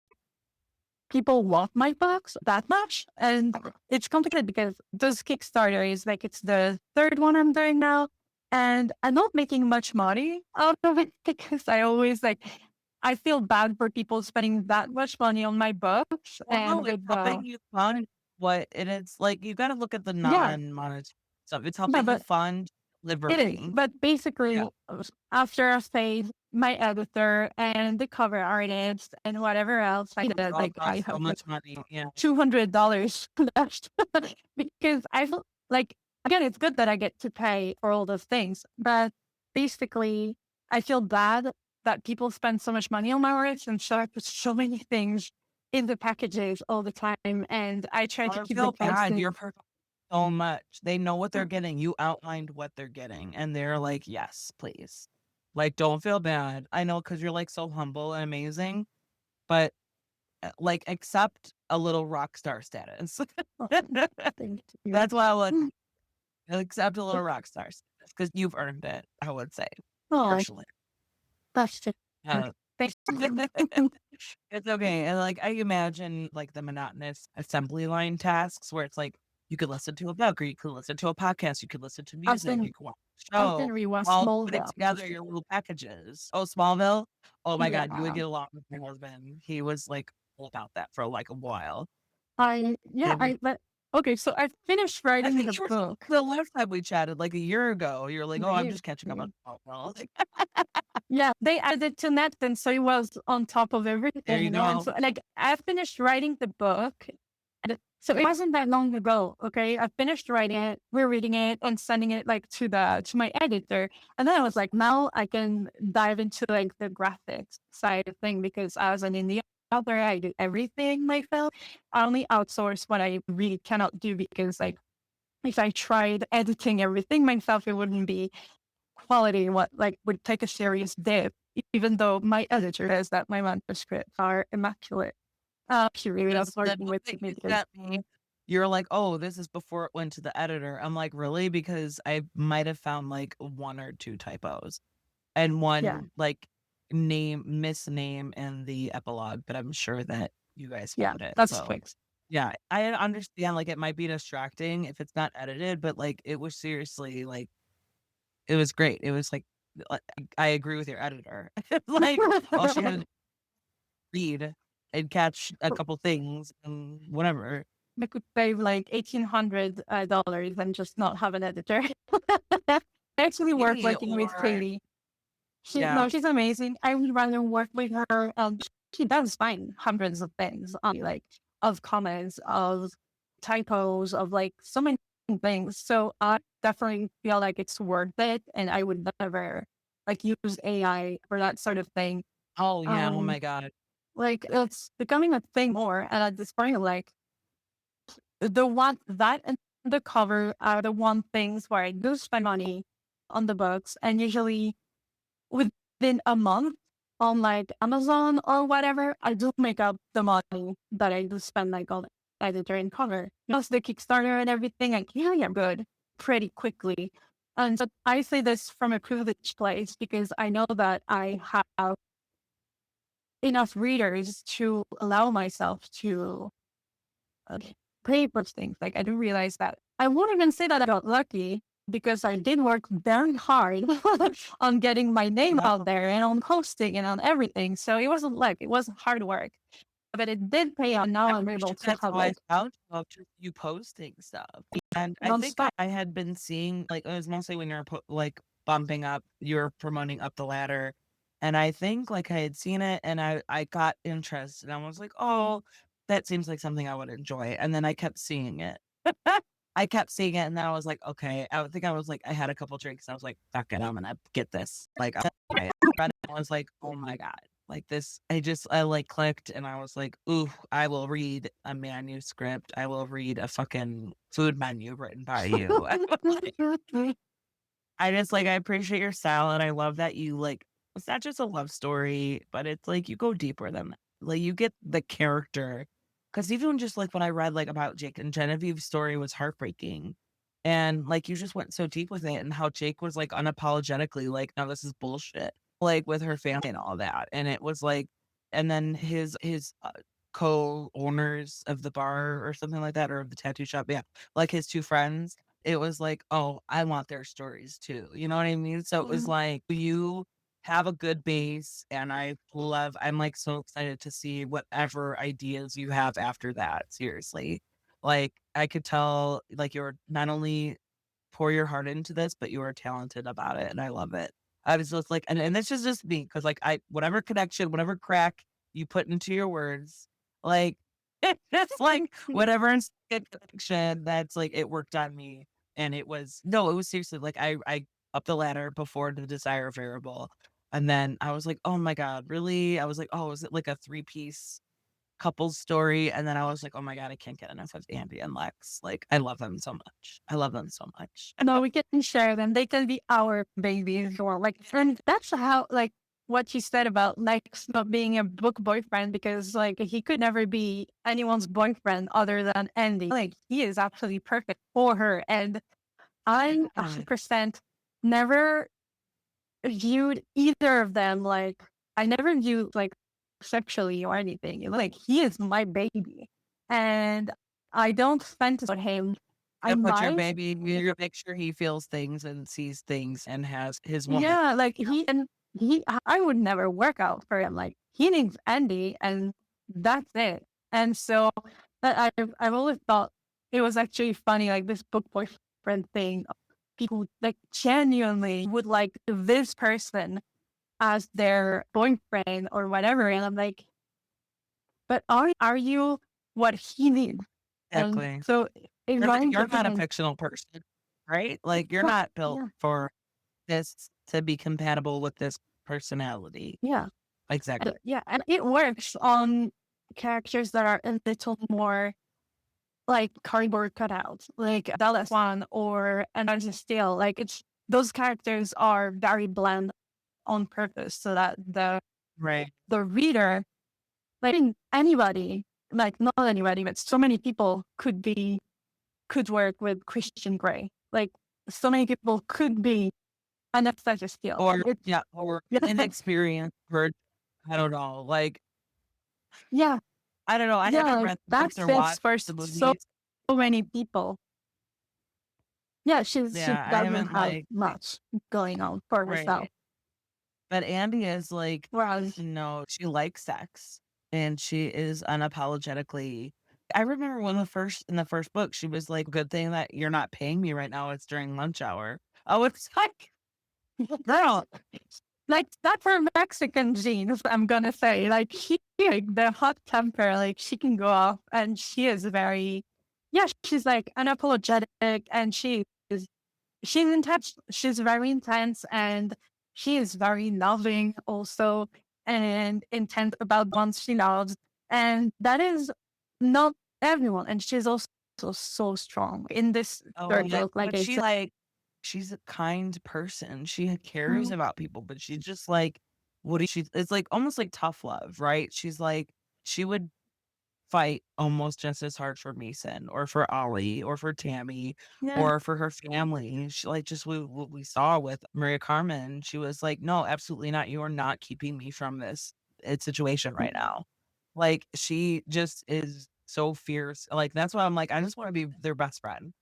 people want my books that much. And it's complicated because this Kickstarter is like, it's the third one I'm doing now. And I'm not making much money out of it because I always I feel bad for people spending that much money on my books. Well, And no, it's with helping you fund and it's like, you got to look at the yeah, non-monetary stuff. It's yeah, helping you but fund it is. liberty. But basically, Yeah. after I paid my editor and the cover artist and whatever else I did, It all I costs so have much money. Yeah. $200 left because I feel like, again, it's good that I get to pay for all those things, but basically I feel bad that people spend so much money on my works and so I put so many things in the packages all the time, and I try to Don't keep the feel bad. constant. You're perfect so much. They know what they're getting. You outlined what they're getting, and they're like, yes, please. Like, don't feel bad. I know, because you're like so humble and amazing, but like, accept a little rock star status. Thank you. That's why I would accept a little rock star status, because you've earned it, I would say, Oh, personally. that's just Uh, thanks. It's okay. And like, I imagine like the monotonous assembly line tasks where it's like, you could listen to a book, or you could listen to a podcast, you could listen to I've music, been you could watch a I've been show, rewatched all put it Smallville. together, your little packages. Oh, Smallville? Oh my God, you would Yeah. get along with my husband. He was like all about that for like a while. I but okay, so I finished I writing think the you were book. the last time we chatted, like a year ago, you're like, oh, I'm Maybe. just catching up on Smallville. Like, Yeah, they added to Netflix, so it was on top of everything, there you you know. And go. so, like, I finished writing the book, and so it wasn't that long ago. Okay, I finished writing it, rereading it, and sending it like to my editor. And then I was like, now I can dive into like the graphics side of thing because I was an indie author. I do everything myself. I only outsource what I really cannot do because like if I tried editing everything myself, it wouldn't be quality what like would take a serious dip, even though my editor says that my manuscripts are immaculate. She really loves The working book with that me you because sent me, you're like, oh, this is before it went to the editor. I'm like, really? Because I might have found like one or two typos and yeah, one like misname in the epilogue, but I'm sure that you guys yeah, found it. that's So fixed. yeah, I understand like it might be distracting if it's not edited, but like it was seriously like it was great. It was like I agree with your editor. Like all she had to read and catch a couple things and whatever. I could save like $1,800 and just not have an editor. I actually work Maybe, working with or Katie. yeah, She's amazing. I would rather work with her. She does find hundreds of things on like of comments, of typos, of like so many things. So I definitely feel like it's worth it, and I would never like use AI for that sort of thing. oh yeah, oh Um, my God. like it's becoming a thing more, and at this point, like the one that and the cover are the one things where I do spend money on the books, and usually within a month on like Amazon or whatever, I do make up the money that I do spend like on editor and cover. Plus the Kickstarter and everything, I can get good pretty quickly. And so I say this from a privileged place because I know that I have enough readers to allow myself to pay for things. Like I do realize that I won't even say that I got lucky because I did work very hard on getting my name Yeah. out there and on posting and on everything. So it wasn't luck; it was hard work, but it did pay out. Now I'm able to That's have how I like found you, just you posting stuff. And I think nonstop. I had been seeing like it was mostly when you're like bumping up, you're promoting up the ladder And I think like I had seen it and I got interest and I was like, oh, that seems like something I would enjoy. And then I kept seeing it. I kept seeing it and then I was like, okay. I think I was like, I had a couple drinks and I was like, fuck it, I'm gonna get this. Like I read it, I was like, oh my God. Like this, I like clicked and I was like, ooh, I will read a manuscript. I will read a fucking food menu written by you. I just like I appreciate your style and I love that you like it's not just a love story, but it's like you go deeper than that. Like you get the character. Cause even just like when I read like about Jake and Genevieve's story was heartbreaking. And like you just went so deep with it and how Jake was like unapologetically like, no, this is bullshit. Like with her family and all that. And it was like and then his co-owners of the bar or something like that or of the tattoo shop, yeah, like his two friends it was like, "Oh, I want their stories too." You know what I mean? So it was Mhm. like, you have a good base, and I'm, like, so excited to see whatever ideas you have after that, seriously. Like, I could tell, like, you're not only pour your heart into this, but you are talented about it, and I love it. I was just like and this is just me because like, I whatever connection, whatever crack you put into your words, like, it's like whatever instant connection that's like, it worked on me. And it was no, it was seriously like I up the ladder before the desire variable. And then I was like, "Oh my God, really?" I was like, "Oh, is it like a three-piece couples story?" And then I was like, "Oh my God, I can't get enough of Andy and Lex." Like, I love them so much. I love them so much. No, we can share them. They can be our babies or like, and that's how, like, what you said about Lex not being a book boyfriend because, like, he could never be anyone's boyfriend other than Andy. Like, he is absolutely perfect for her. And I Yeah. 100% never viewed either of them like, I never viewed like sexually or anything. Like, he is my baby. And I don't fantasize about him. I And put your might. baby you make sure he feels things and sees things and has his woman. Yeah, like I would never work out for him. Like, he needs Andy, and that's it. And so that I've always thought it was actually funny, like this book boyfriend thing. People like genuinely would like this person as their boyfriend or whatever, and I'm like, but are you what he needs? And Exactly. so in my You're not a opinion, fictional person, right? Like, you're yeah, not built yeah, for this to be compatible with this personality. yeah. Exactly. Yeah, and it works on characters that are a little more like cardboard cutouts, like Dallas One or Another Steel. Like, it's those characters are very bland on purpose so that Right. the reader, like anybody, like not anybody, but so many people could work with Christian Grey. Like, so many people could be Anastasia Steele. Or It's yeah, or yeah, inexperienced or I don't know, like, yeah, I don't know, I yeah. haven't Like, read the that books or fits watched for the so movies. many people. Yeah, she Yeah, I doesn't haven't, have like much going on for herself. right. But Andy is like, Whereas, no, she likes sex, and she is unapologetically I remember when in the first book, she was like, "Good thing that you're not paying me right now, it's during lunch hour." Oh, it's like, girl, like that for Mexican genes, I'm gonna say, like, she like the hot temper, like she can go off, and she is very, yeah, she's like unapologetic, and she's intense. She's very intense, and she is very loving also, and intense about the ones she loves, and that is not everyone. And she's also so strong in this oh, third yeah, book, like but I she, said. like she's a kind person, she cares Mm, about people, but she's just like, what do she it's like almost like tough love, right? She's like she would fight almost just as hard for Mason or for Ollie or for Tammy yeah, or for her family. She like just what we saw with Maria Carmen. She was like, no, absolutely not. You are not keeping me from this situation right now. Like she just is so fierce. Like that's why I'm like, I just want to be their best friend.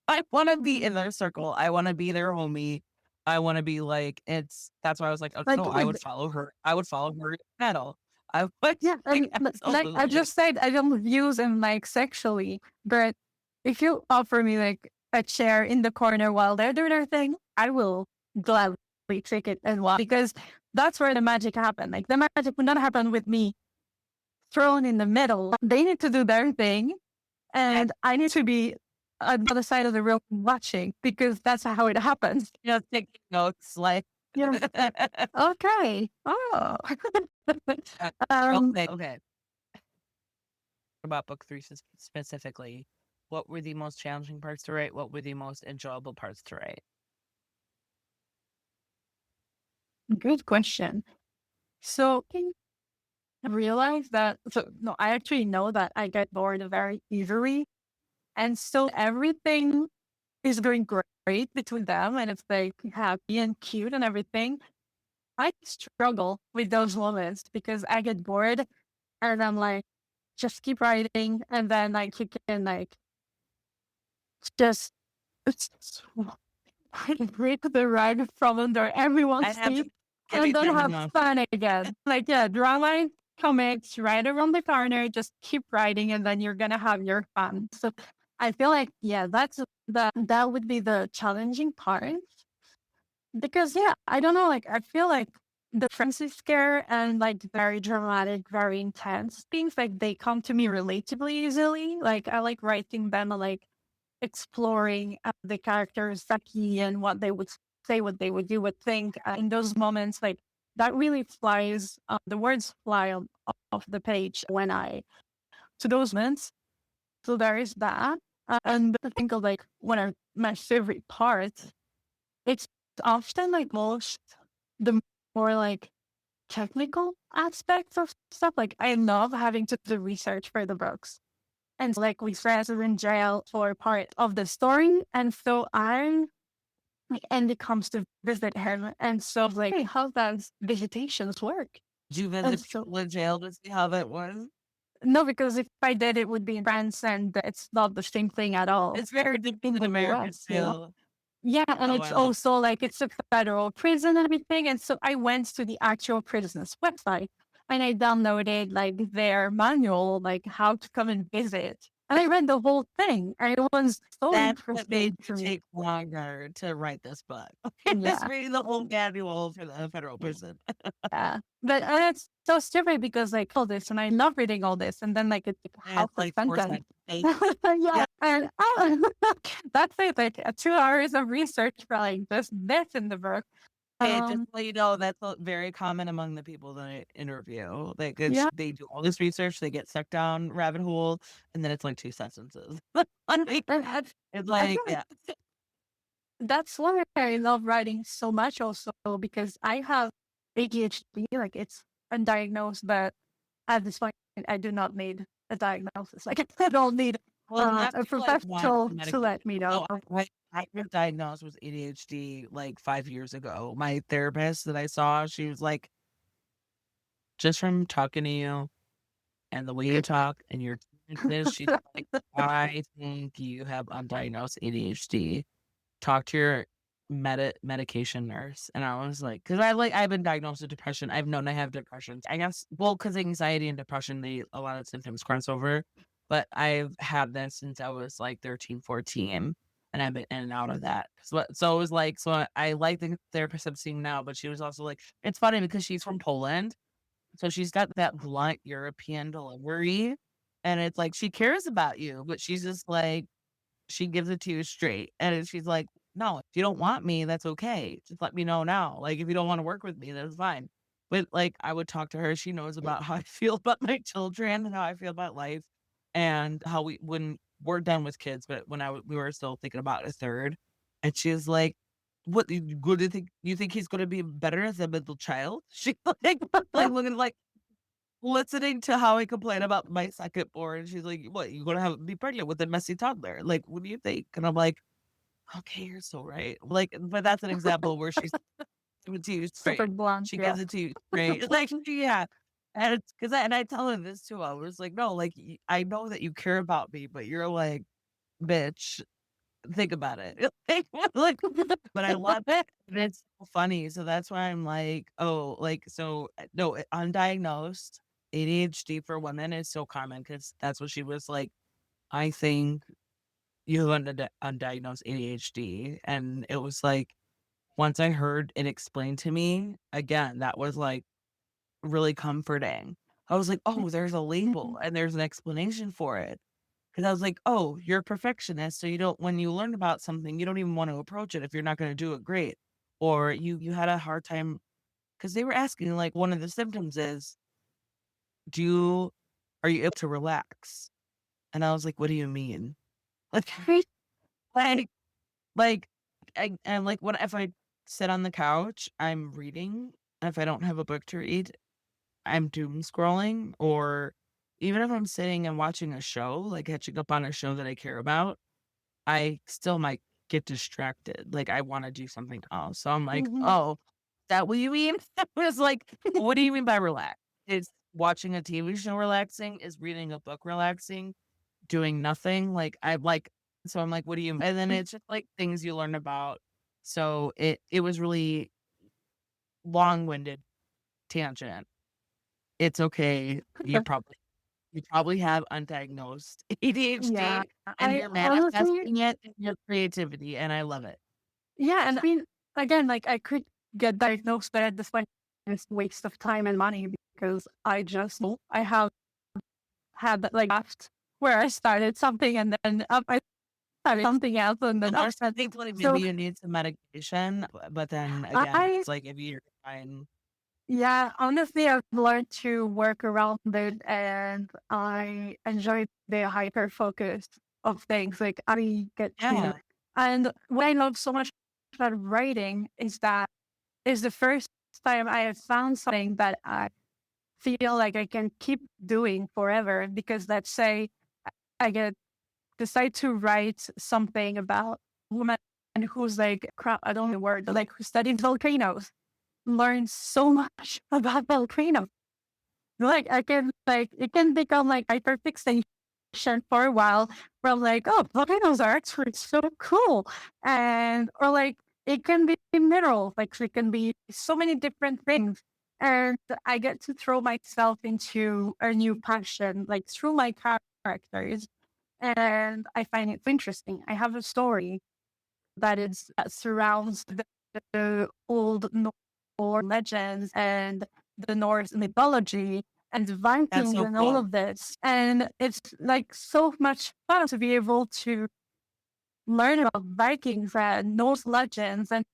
I want to be in their circle. I want to be their homie. I want to be like that's why I was like, oh, like no, I would follow her. I would follow her battle. I would yeah, like and like I absolutely. just said, I don't use him like sexually, but if you offer me like a chair in the corner while they're doing their thing, I will gladly. take it as well, because that's where the magic happened. Like the magic would not happen with me thrown in the middle. They need to do their thing, and I need to be on the other side of the room watching, because that's how it happens. Taking notes, like. Yeah. Okay. Oh. Okay. About book 3 specifically, what were the most challenging parts to write? What were the most enjoyable parts to write? Good question. So I realize that, no, I actually know that I get bored very easily. And so everything is going great between them, and it's like happy and cute and everything. I struggle with those moments because I get bored and I'm like, just keep writing. And then like you can like just break the rug from under everyone's feet and then have fun again. Like, yeah, drawline comics right around the corner, just keep writing and then you're gonna have your fun. So I feel like, yeah, that would be the challenging part. Because yeah, I don't know, like I feel like the frenzy scare and like very dramatic, very intense things, like they come to me relatively easily. Like I like writing them, like exploring the characters, Saki, and what they would say, what they would do, would think in those moments. Like that really flies. The words fly off the page when I to those moments. So there is that, and I think of like my favorite part. It's often like the more like technical aspects of stuff. Like I love having to do research for the books. And like we friends are in jail for part of the story. And so I like Andy comes to visit him, and so like, hey, how does visitations work? Did you visit people in jail to see how that was? No, because if I did, it would be in France, and it's not the same thing at all. It's very different in American jail. Yeah, and it's also like it's a federal prison and everything. And so I went to the actual prison's website and I downloaded like their manual, like how to come and visit. And I read the whole thing. And it was so interesting. Made you take longer to write this book. Just reading the whole manual for the federal prison. Yeah, but it's so stupid because like all this, and I love reading all this, and then like it's like 4 sentence. Yeah, and that's it. Like 2 hours of research for like this in the book. Just so you know, that's very common among the people that I interview. Like they do all this research, they get sucked down rabbit hole, and then it's like 2 sentences. It's like, yeah. That's why I love writing so much also, because I have ADHD, like it's undiagnosed, but at this point I do not need a diagnosis. Like I don't need a professional to let me know. I was diagnosed with ADHD like 5 years ago. My therapist that I saw, she was like, just from talking to you and the way you talk and your this, she's like, I think you have undiagnosed ADHD. Talk to your medication nurse. And I was like, because I've been diagnosed with depression. I've known I have depression. I guess, well, because anxiety and depression, a lot of symptoms cross over. But I've had this since I was like 13, 14. And I've been in and out of that. So it was like, so I like the therapist I'm seeing now, but she was also like, it's funny because she's from Poland. So she's got that blunt European delivery. And it's like, she cares about you, but she's just like, she gives it to you straight. And she's like, no, if you don't want me, that's okay. Just let me know now. Like, if you don't want to work with me, that's fine. But like, I would talk to her. She knows about how I feel about my children and how I feel about life and how when we're done with kids, but when we were still thinking about a third, and she's like, what do you think? You think he's going to be better as a middle child? She like looking like, listening to how I complain about my second born. She's like, what, you going to be pregnant with a messy toddler? Like, what do you think? And I'm like, okay, you're so right. Like, but that's an example where she's giving it to you straight. She gives it to you straight. Like, yeah. And it's because I tell her this too. I was like, no, like, I know that you care about me, but you're like, bitch, think about it. Like, but I love it. And it's so funny. So that's why I'm like, oh, like, so no, undiagnosed ADHD for women is so common because that's what she was like. I think you have undiagnosed ADHD. And it was like, once I heard it explained to me, again, that was like really comforting. I was like, oh, there's a label and there's an explanation for it. Because I was like, oh, you're a perfectionist. So you don't, when you learn about something, you don't even want to approach it if you're not going to do it great. Or you had a hard time because they were asking, like, one of the symptoms is, are you able to relax? And I was like, what do you mean? Like, like, like, and like, what if I sit on the couch, I'm reading, and if I don't have a book to read, I'm doom scrolling, or even if I'm sitting and watching a show, like catching up on a show that I care about, I still might get distracted. Like I want to do something else. So I'm like, Mhm. oh, that what you mean? It was like, what do you mean by relax? Is watching a TV show relaxing? Is reading a book relaxing? Doing nothing? Like I'm like, so I'm like, what do you? And then it's just like things you learn about. So it was really long winded tangent. It's okay. You probably have undiagnosed Yeah, ADHD and I you're honestly, manifesting it in your creativity, and I love it. yeah, and I mean, again, like I could get diagnosed, but at this point, it's waste of time and money because I have had that like left where I started something and then I started something else and then And up. there's some people like So maybe you need some medication, but then again, I, it's like if you're fine. yeah, honestly, I've learned to work around it and I enjoy the hyper focus of things. Like I get to, Yeah, and what I love so much about writing is that is the first time I have found something that I feel like I can keep doing forever. Because let's say I get decide to write something about a woman who's like crap, I don't know the word, but like who studies volcanoes, learns so much about volcanoes. Like I can like it can become like hyperfixation for a while where I'm like, oh, volcanoes are actually so cool. And or like it can be minerals, like it can be so many different things. And I get to throw myself into a new passion, like through my characters. And I find it interesting. I have a story that surrounds the old Norse legends and the Norse mythology and the that's Vikings so and all cool. of this. And it's like so much fun to be able to learn about Vikings and Norse legends and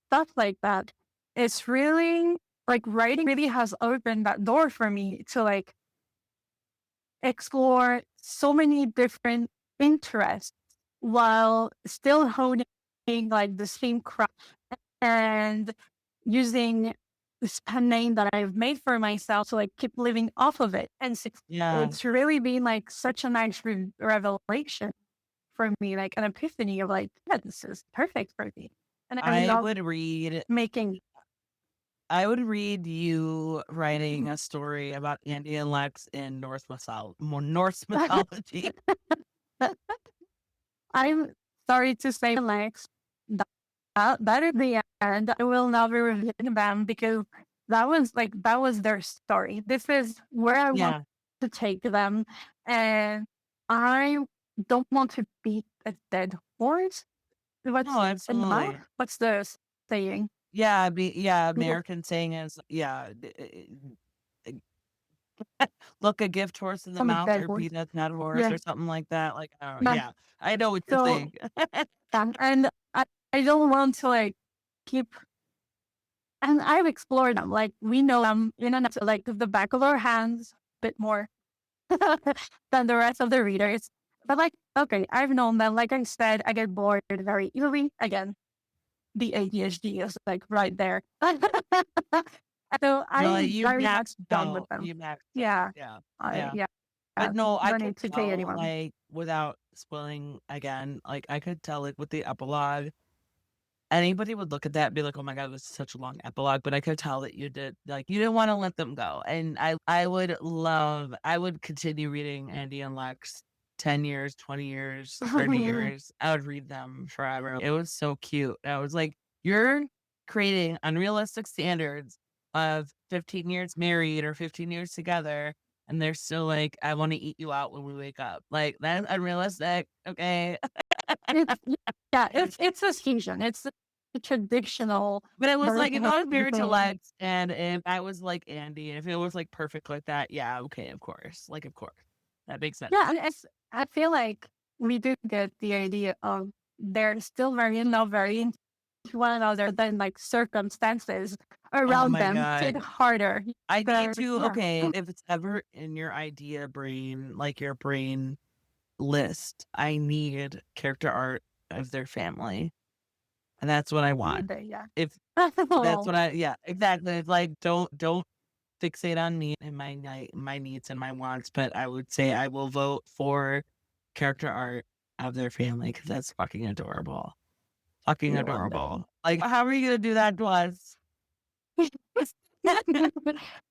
stuff like that. It's really like writing really has opened that door for me to like explore so many different interests while still honing like the same craft and using this pen name that I've made for myself to like keep living off of it. And Yeah, it's really been like such a nice revelation for me, like an epiphany of like, yeah, this is perfect for me. And I I love would read. making. I would read you writing a story about Andy and Lex in Norse mythology. I'm sorry to say, Lex, that is the end. I will not be revealing them because that was their story. This is where I want Yeah, to take them, and I don't want to beat a dead horse. no, absolutely. What's the saying? Yeah, Look, American saying is, yeah, look a gift horse in the from a mouth dead or horse. beat a dead horse Yeah, or something like that. Like, yeah. yeah, I know what you're So saying. and I don't want to like keep. And I've explored them. Like we know them in and out, like the back of our hands, a bit more than the rest of the readers. But like, okay, I've known them. Like I said, I get bored very easily. Again, the ADHD is like right there. So No, I'm you very much maxed done with out. them. You maxed out. Yeah, Yeah, yeah. yeah. But no, I Don't could need to pay tell, anyone. like, without spoiling again, like, I could tell, like, with the epilogue, anybody would look at that and be like, oh my God, this is such a long epilogue. But I could tell that you did, like, you didn't want to let them go. And I would continue reading Andy and Lex 10 years, 20 years, 30 years. I would read them forever. It was so cute. I was like, you're creating unrealistic standards of 15 years married or 15 years together. And they're still like, I want to eat you out when we wake up. Like, that's unrealistic. Okay. It's yeah, it's a fusion. It's the traditional But it was like, if version of I was married to everything. Lex and if I was like Andy, and if it was like perfect like that, yeah, okay, of course. Like, of course. That makes sense. Yeah, and I feel like we do get the idea of they're still very in love, very into one another, then like circumstances Oh around my them hit God. harder. I need They're, to, yeah. okay, if it's ever in your idea brain, like your brain list, I need character art of their family. And that's what I want. Yeah. If that's what yeah, exactly. It's like, don't fixate on me and my needs and my wants, but I would say I will vote for character art of their family because that's fucking adorable. Fucking You want adorable. them. Like, how are you gonna do that to us?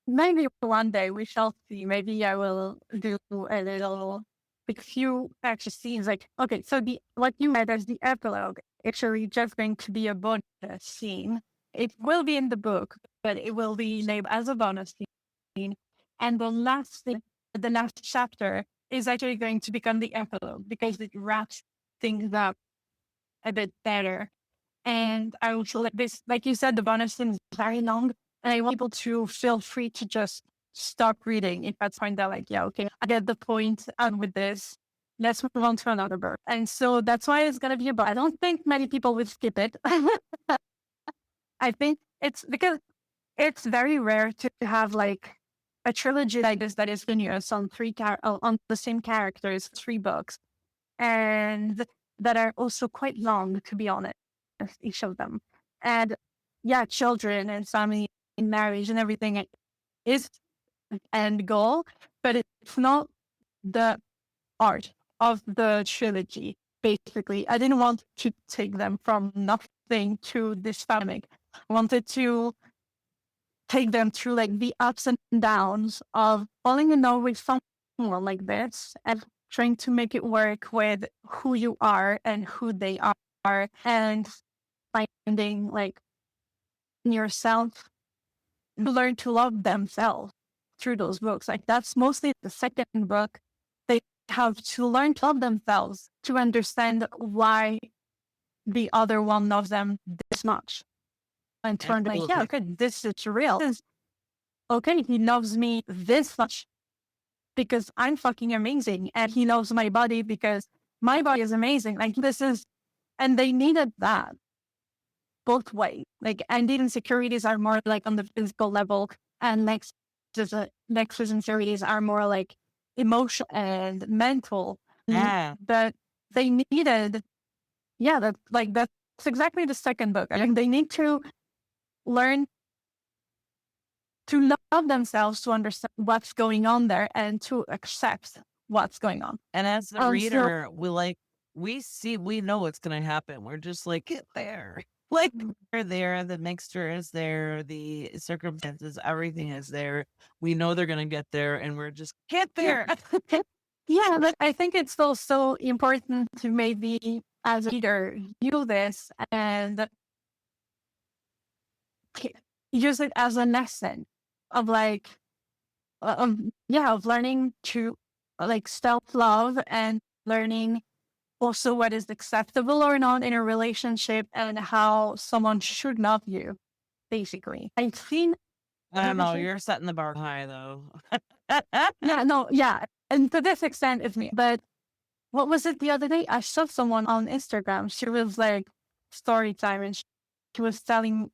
Maybe one day we shall see. Maybe I will do a little, like few extra scenes. Like, okay, so the what you read as the epilogue, actually just going to be a bonus scene. It will be in the book, but it will be named as a bonus scene. And the last thing, the last chapter is actually going to become the epilogue because it wraps things up a bit better. And I also like this, like you said, the bonus scene is very long. And I want people to feel free to just stop reading if that's point they're like, yeah, okay, I get the point out with this. Let's move on to another book. And so that's why it's gonna be a book. I don't think many people will skip it. I think it's because it's very rare to have like a trilogy like this that is continuous on on the same characters, 3 books, and that are also quite long, to be honest, each of them. And yeah, children and family and marriage and everything is an end goal, but it's not the art of the trilogy. Basically, I didn't want to take them from nothing to this pandemic. I wanted to take them through like the ups and downs of falling in love with someone like this and trying to make it work with who you are and who they are, and finding like in yourself to learn to love themselves through those books. Like that's mostly the second book. They have to learn to love themselves to understand why the other one loves them this much. And to learn like, yeah, okay, this is real. Okay, he loves me this much because I'm fucking amazing. And he loves my body because my body is amazing. Like this is, and they needed that both ways. Like, and the insecurities are more like on the physical level, and Lex's insecurities are more like emotional and mental. Yeah. But they needed, yeah, that's exactly the second book. Like they need to learn to love themselves, to understand what's going on there, and to accept what's going on. And as the reader, we know what's gonna happen. We're just like, get there. Like they're there, the mixture is there, the circumstances, everything is there. We know they're gonna get there, and we're just get there. Yeah, but I think it's also important to maybe as a reader do this and use it as a lesson of like, of learning to like self-love and learning also what is acceptable or not in a relationship and how someone should love you, basically. I've seen. I don't know. You're setting the bar high, though. Yeah. And to this extent, it's me. But what was it the other day? I saw someone on Instagram. She was like story time, and she was telling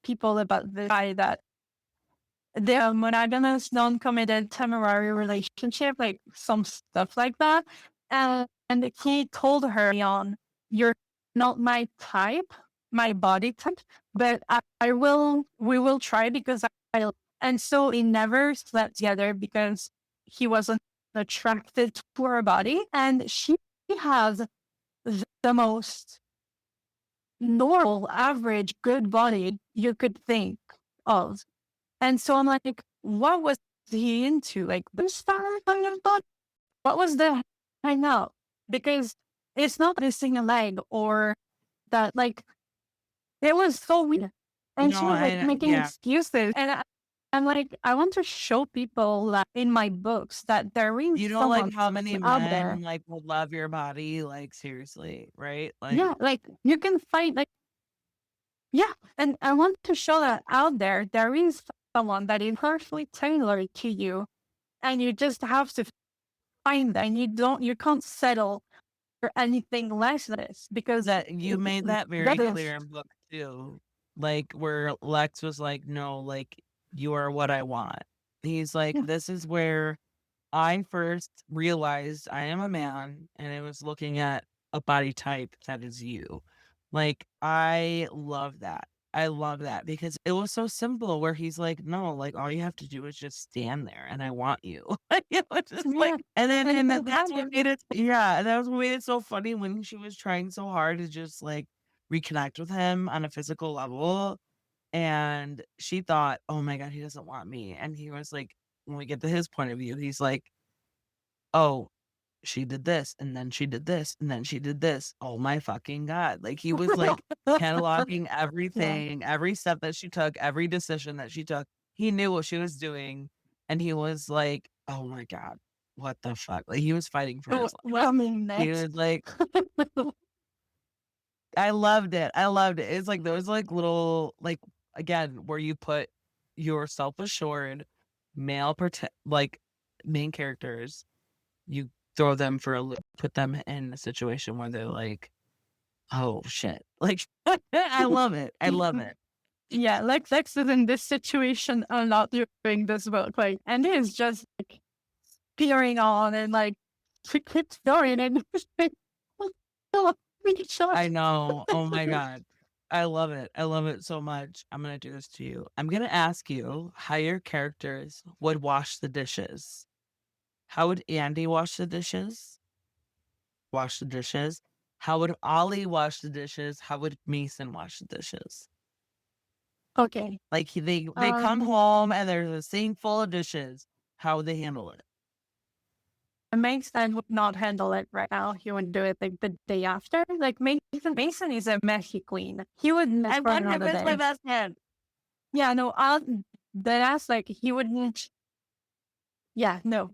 people about this guy that they're monogamous, non-committed, temporary relationship, like some stuff like that. And he told her on, "You're not my type, my body type, but we will try because I." And so they never slept together because he wasn't attracted to her body, and she has the most normal, average, good body you could think of. And so I'm like, what was he into? Like the star kind of body? What was the hang out? Because it's not missing a leg or that, like, it was so weird. And she was like making excuses. And I'm like, I want to show people that in my books that there is you know, like how many men like will love your body, like seriously, right? Like, yeah, like you can find like And I want to show that out there is someone that is perfectly tailored to you, and you just have to find that. And you can't settle for anything less than this, because That you made that very that is clear in book 2. Like, where Lex was like, no, like, you are what I want. He's like, Yeah. this is where I first realized I am a man, and it was looking at a body type that is you. Like, I love that. I love that because it was so simple where he's like, no, like, all you have to do is just stand there and I want you. It was just Yeah. like, and then, And and so then that's that what is made it, yeah, and that was what made it so funny when she was trying so hard to just like reconnect with him on a physical level. And she thought, oh my God, he doesn't want me. And he was like, when we get to his point of view, he's like, oh, she did this, and then she did this, and then she did this. Oh my fucking God. Like, he was like cataloging yeah. everything, every step that she took, every decision that she took. He knew what she was doing. And he was like, oh my God, what the fuck? Like, he was fighting for his life. Well, I mean, He next. was like, I loved it. I loved it. It's like those like little like again where you put your self assured male like main characters, you throw them for a loop, put them in a situation where they're like, oh shit. Like I love it. I love it. Yeah, Lex is in this situation a lot during this book. Like, and is just like peering on and like she keeps going and it's like, oh, really shocked. I know. Oh my God. I love it. I love it so much. I'm going to do this to you. I'm going to ask you how your characters would wash the dishes. How would Andy wash the dishes? Wash the dishes. How would Ollie wash the dishes? How would Mason wash the dishes? Okay. Like they come home and there's a sink full of dishes. How would they handle it? Mason would not handle it right now. He would do it like the day after. Like Mason is a messy queen. He would mess for another day. my best friend. Yeah, no, that's like he wouldn't. Yeah, no.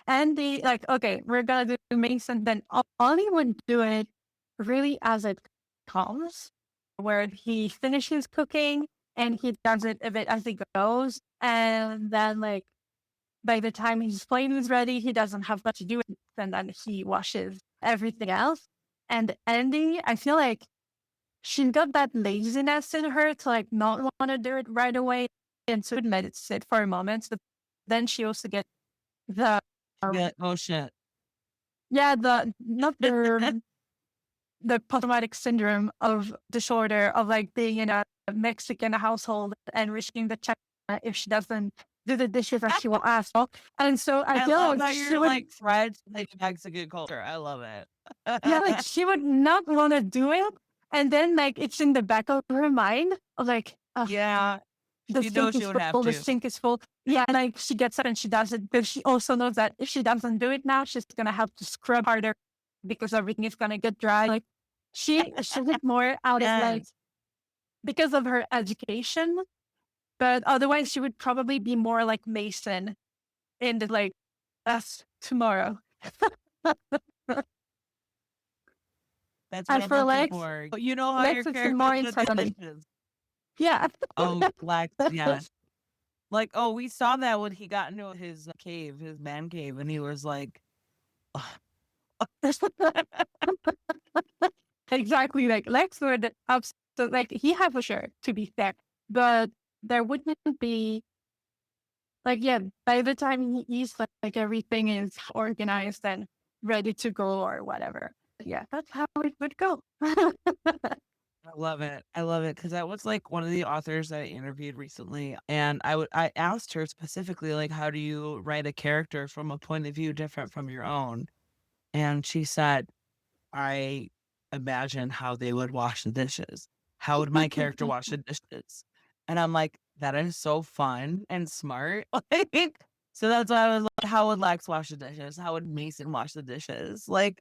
Andy, like, okay, we're gonna do Mason. Then Ollie would do it really as it comes, where he finishes cooking and he does it a bit as he goes, and then like by the time his plate is ready, he doesn't have much to do with it, and then he washes everything else. And Andy, I feel like she's got that laziness in her to like not want to do it right away, and so let it sit for a moment. But then she also gets the Oh shit. yeah, not the post-traumatic syndrome of disorder of like being in a Mexican household and risking the check if she doesn't do the dishes as she will ask. And so I feel love like how she you're would like friends like Mexican culture. I love it. yeah, like she would not want to do it, and then like it's in the back of her mind of like Yeah. the You know sink she is would have full, the to. sink is full. Yeah, and like she gets up and she does it, but she also knows that if she doesn't do it now, she's gonna have to scrub harder because everything is gonna get dry. Like she did more out of like Yes. because of her education, but otherwise she would probably be more like Mason in the like that's tomorrow. That's And what I'm for looking Lex, for. You know how Lex your is character more should do intelligent. dishes. Yeah. Oh, Lex, yeah. Like, oh, we saw that when he got into his cave, his man cave, and he was like, Exactly. Like Lex would so like he have a shirt to be fair, but there wouldn't be like yeah. By the time he's like everything is organized and ready to go or whatever. Yeah, that's how it would go. I love it. I love it because that was like one of the authors that I interviewed recently, and I asked her specifically like, how do you write a character from a point of view different from your own? And she said, I imagine how they would wash the dishes. How would my character wash the dishes? And I'm like, that is so fun and smart. Like, so that's why I was like, how would Lex wash the dishes? How would Mason wash the dishes? Like,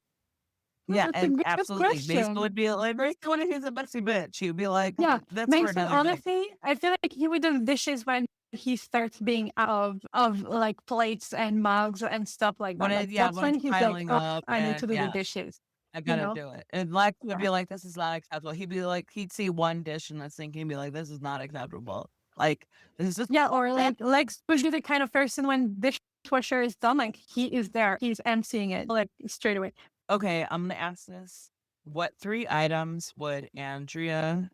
yeah, That's a and good absolutely. Mason question. would be like, Mason he's a messy bitch. He would be like, Yeah, that's for Mason, another day. honestly, I feel like he would do dishes when he starts being out of like plates and mugs and stuff like that. When Like, it, that's when when it's he's like, piling oh, up I need to and do the yeah. dishes. I you gotta know? do it. And Lex would Yeah. be like, this is not acceptable. He'd be like, he'd see one dish in the sink and be like, this is not acceptable. Like, this is just, Yeah, or like Lex would be the kind of person when dishwasher is done, like he is there, he's emptying it like straight away. okay, I'm gonna ask this. What 3 items would Andrea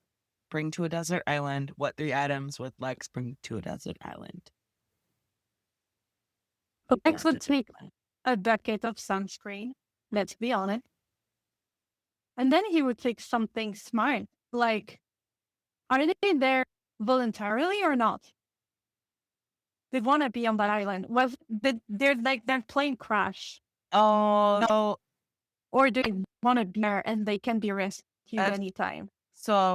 bring to a desert island? What 3 items would Lex bring to a desert island? Lex would take a bucket of sunscreen, let's be honest. And then he would take something smart, like, are they there voluntarily or not? They want to be on that island. They're like their plane crash, Oh, no. or they want to be there and they can be rescued That's- anytime. So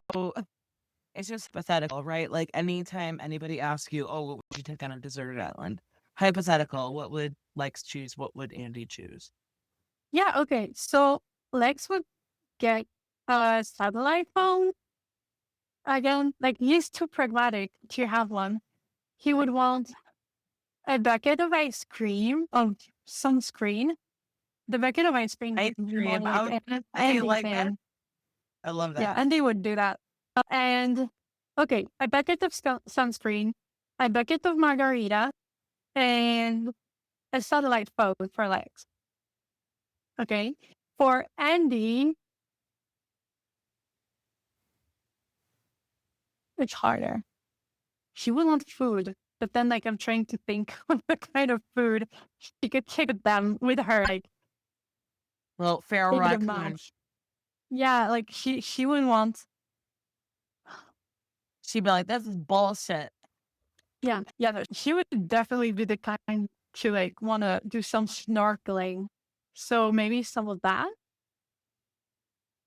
it's just hypothetical, right? Like anytime anybody asks you, oh, what would you take on a deserted island? Hypothetical, what would Lex choose? What would Andy choose? Yeah, okay. So Lex would get a satellite phone. Again, like he's too pragmatic to have one. He would want a bucket of ice cream, of sunscreen. The bucket of ice cream. Ice would be cream, more like an I Andy like that. thing. I love that. Yeah, Andy would do that. And okay, a bucket of sunscreen, a bucket of margarita, and a satellite phone for Lex. Okay. For Andy, it's harder. She would want food, but then like I'm trying to think of the kind of food she could take them with her. Like Well, feral take them raccoon. out. Yeah, like she wouldn't want. She'd be like, this is bullshit. Yeah, no, she would definitely be the kind to like want to do some snorkeling. So maybe some of that.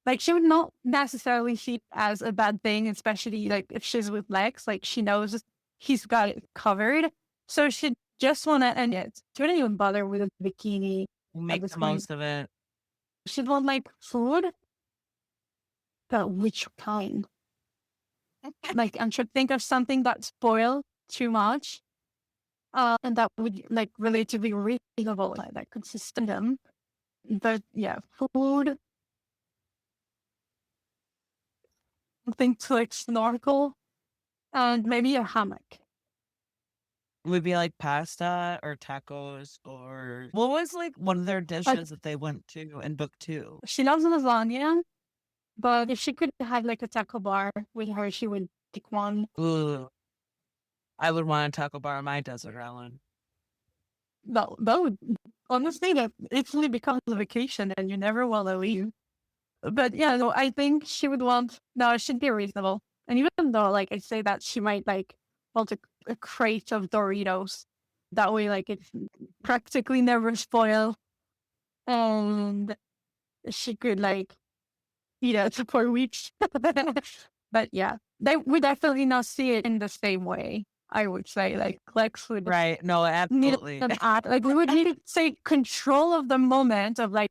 Like she would not necessarily see it as a bad thing, especially like if she's with Lex. Like she knows he's got it covered, so she just want to end it. She wouldn't even bother with a bikini. Make this the point. most of it. She'd want like food, but which kind? Like I'm trying to think of something that spoiled too much, and that would like relatively reasonable, like that could sustain them. But yeah, food. Something to like snorkel, and maybe a hammock. Would be like pasta or tacos or what was like one of their dishes that they went to in book 2? She loves lasagna, but if she could have like a taco bar with her, she would pick one. Ooh. I would want a taco bar on my desert island. That would honestly that Italy becomes a vacation and you never want to leave. But yeah, no, I think she would want. No, it should be reasonable. And even though, like I say that she might like want a crate of Doritos, that way like it practically never spoil, and she could like eat it for weeks. But yeah, we definitely not see it in the same way. I would say like Lex would Right. No, need absolutely. an act. Like we would need to take control of the moment of like,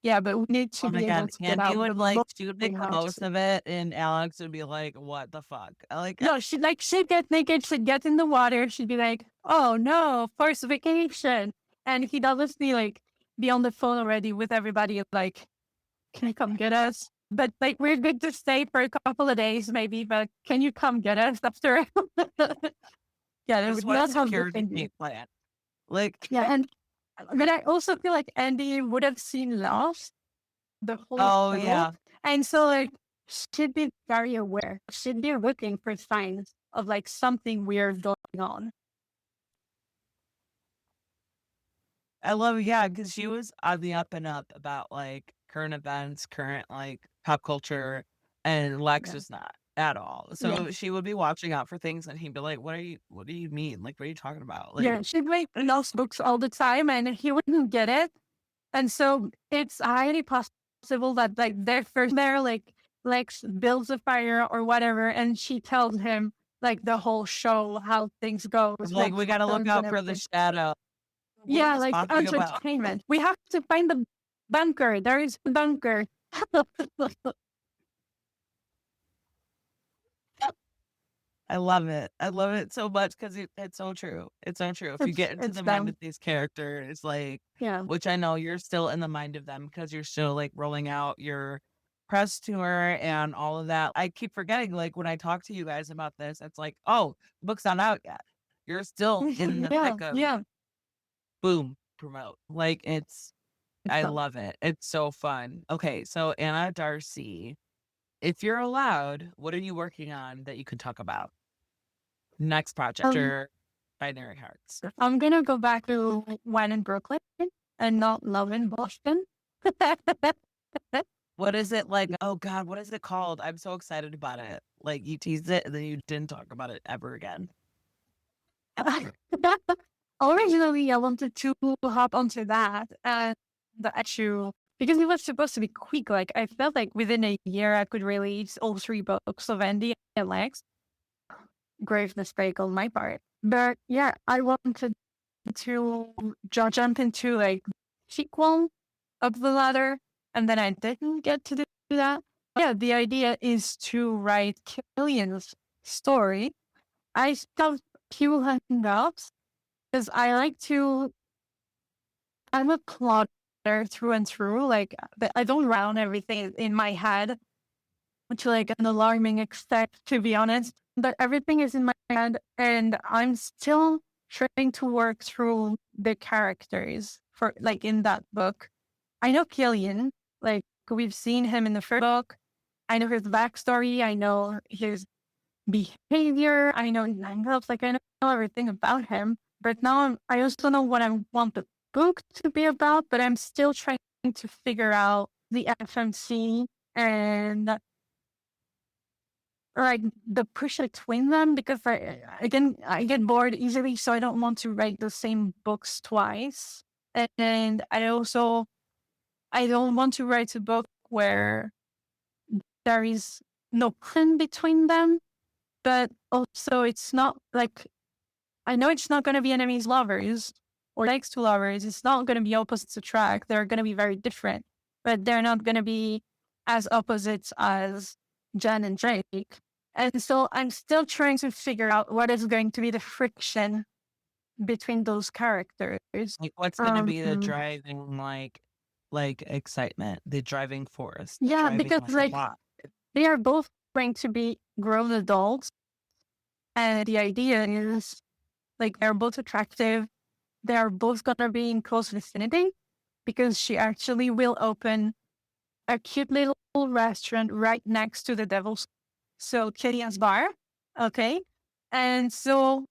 yeah, but we need to Oh my be able god, to get out. Andy would the like boat she would make the house. most of it, and Alex would be like, "What the fuck?" Like, No, she'd get naked, she'd get in the water, she'd be like, "Oh no, first vacation," and he'd obviously like be on the phone already with everybody, like, "Can you come get us?" But like we're good to stay for a couple of days, maybe. But can you come get us after? Yeah, there would what not a have security been. game plan. Like, Yeah, and but I also feel like Andy would have seen Lost the whole oh show. yeah, And so like she'd be very aware. She'd be looking for signs of like something weird going on. I love because she was on the up and up about like current events, current like pop culture, and Lex Yeah. was not at all. So she would be watching out for things, and he'd be like, "What do you mean? Like, what are you talking about?" Like, Yeah, she'd make lost books all the time and he wouldn't get it. And so it's highly possible that like they're first there, like Lex builds a fire or whatever, and she tells him like the whole show, how things go. like we gotta look out for the shadow. Yeah, What like was talking about? entertainment. We have to find the bunker. There is a bunker. I love it. I love it so much because it's so true. It's so true. If you get into It's the mind them. of these characters, like, Yeah. which I know you're still in the mind of them because you're still like rolling out your press tour and all of that. I keep forgetting, like, when I talk to you guys about this, it's like, oh, the book's not out yet. You're still in the Yeah. thick of Yeah. boom, promote. Like, It's I them. love it. It's so fun. Okay, so Anna Darcy, if you're allowed, what are you working on that you can talk about? Next project Um, or Binary Hearts? I'm gonna go back to Wine in Brooklyn and not Love in Boston. What is it like? Oh God, what is it called? I'm so excited about it. Like you teased it and then you didn't talk about it ever again. Originally, I wanted to hop onto that and the issue because it was supposed to be quick. Like I felt like within a year I could release all 3 books of Andy and Lex. Grave mistake on my part, but yeah, I wanted to jump into like sequel of the latter, and then I didn't get to do that. Yeah, the idea is to write Killian's story. I stopped few hang-ups because I like to. I'm a plotter through and through. Like I don't round everything in my head to like an alarming extent, to be honest. But everything is in my head, and I'm still trying to work through the characters for like in that book. I know Killian, like we've seen him in the first book. I know his backstory. I know his behavior. I know his hang-ups. Like I know everything about him. But now I also know what I want the book to be about. But I'm still trying to figure out the FMC and like the push between them because I get bored easily, so I don't want to write the same books twice. And I don't want to write a book where there is no plan between them, but also it's not like I know it's not going to be enemies lovers or likes to lovers. It's not going to be opposites attract. They're going to be very different, but they're not going to be as opposites as Jen and Drake. And so I'm still trying to figure out what is going to be the friction between those characters. Like what's gonna be the driving like excitement, the driving force, the Yeah, driving because like plot. they are both going to be grown adults, and the idea is like they're both attractive. They are both gonna be in close vicinity because she actually will open a cute little restaurant right next to the Devil's. So Killian's bar, okay, and so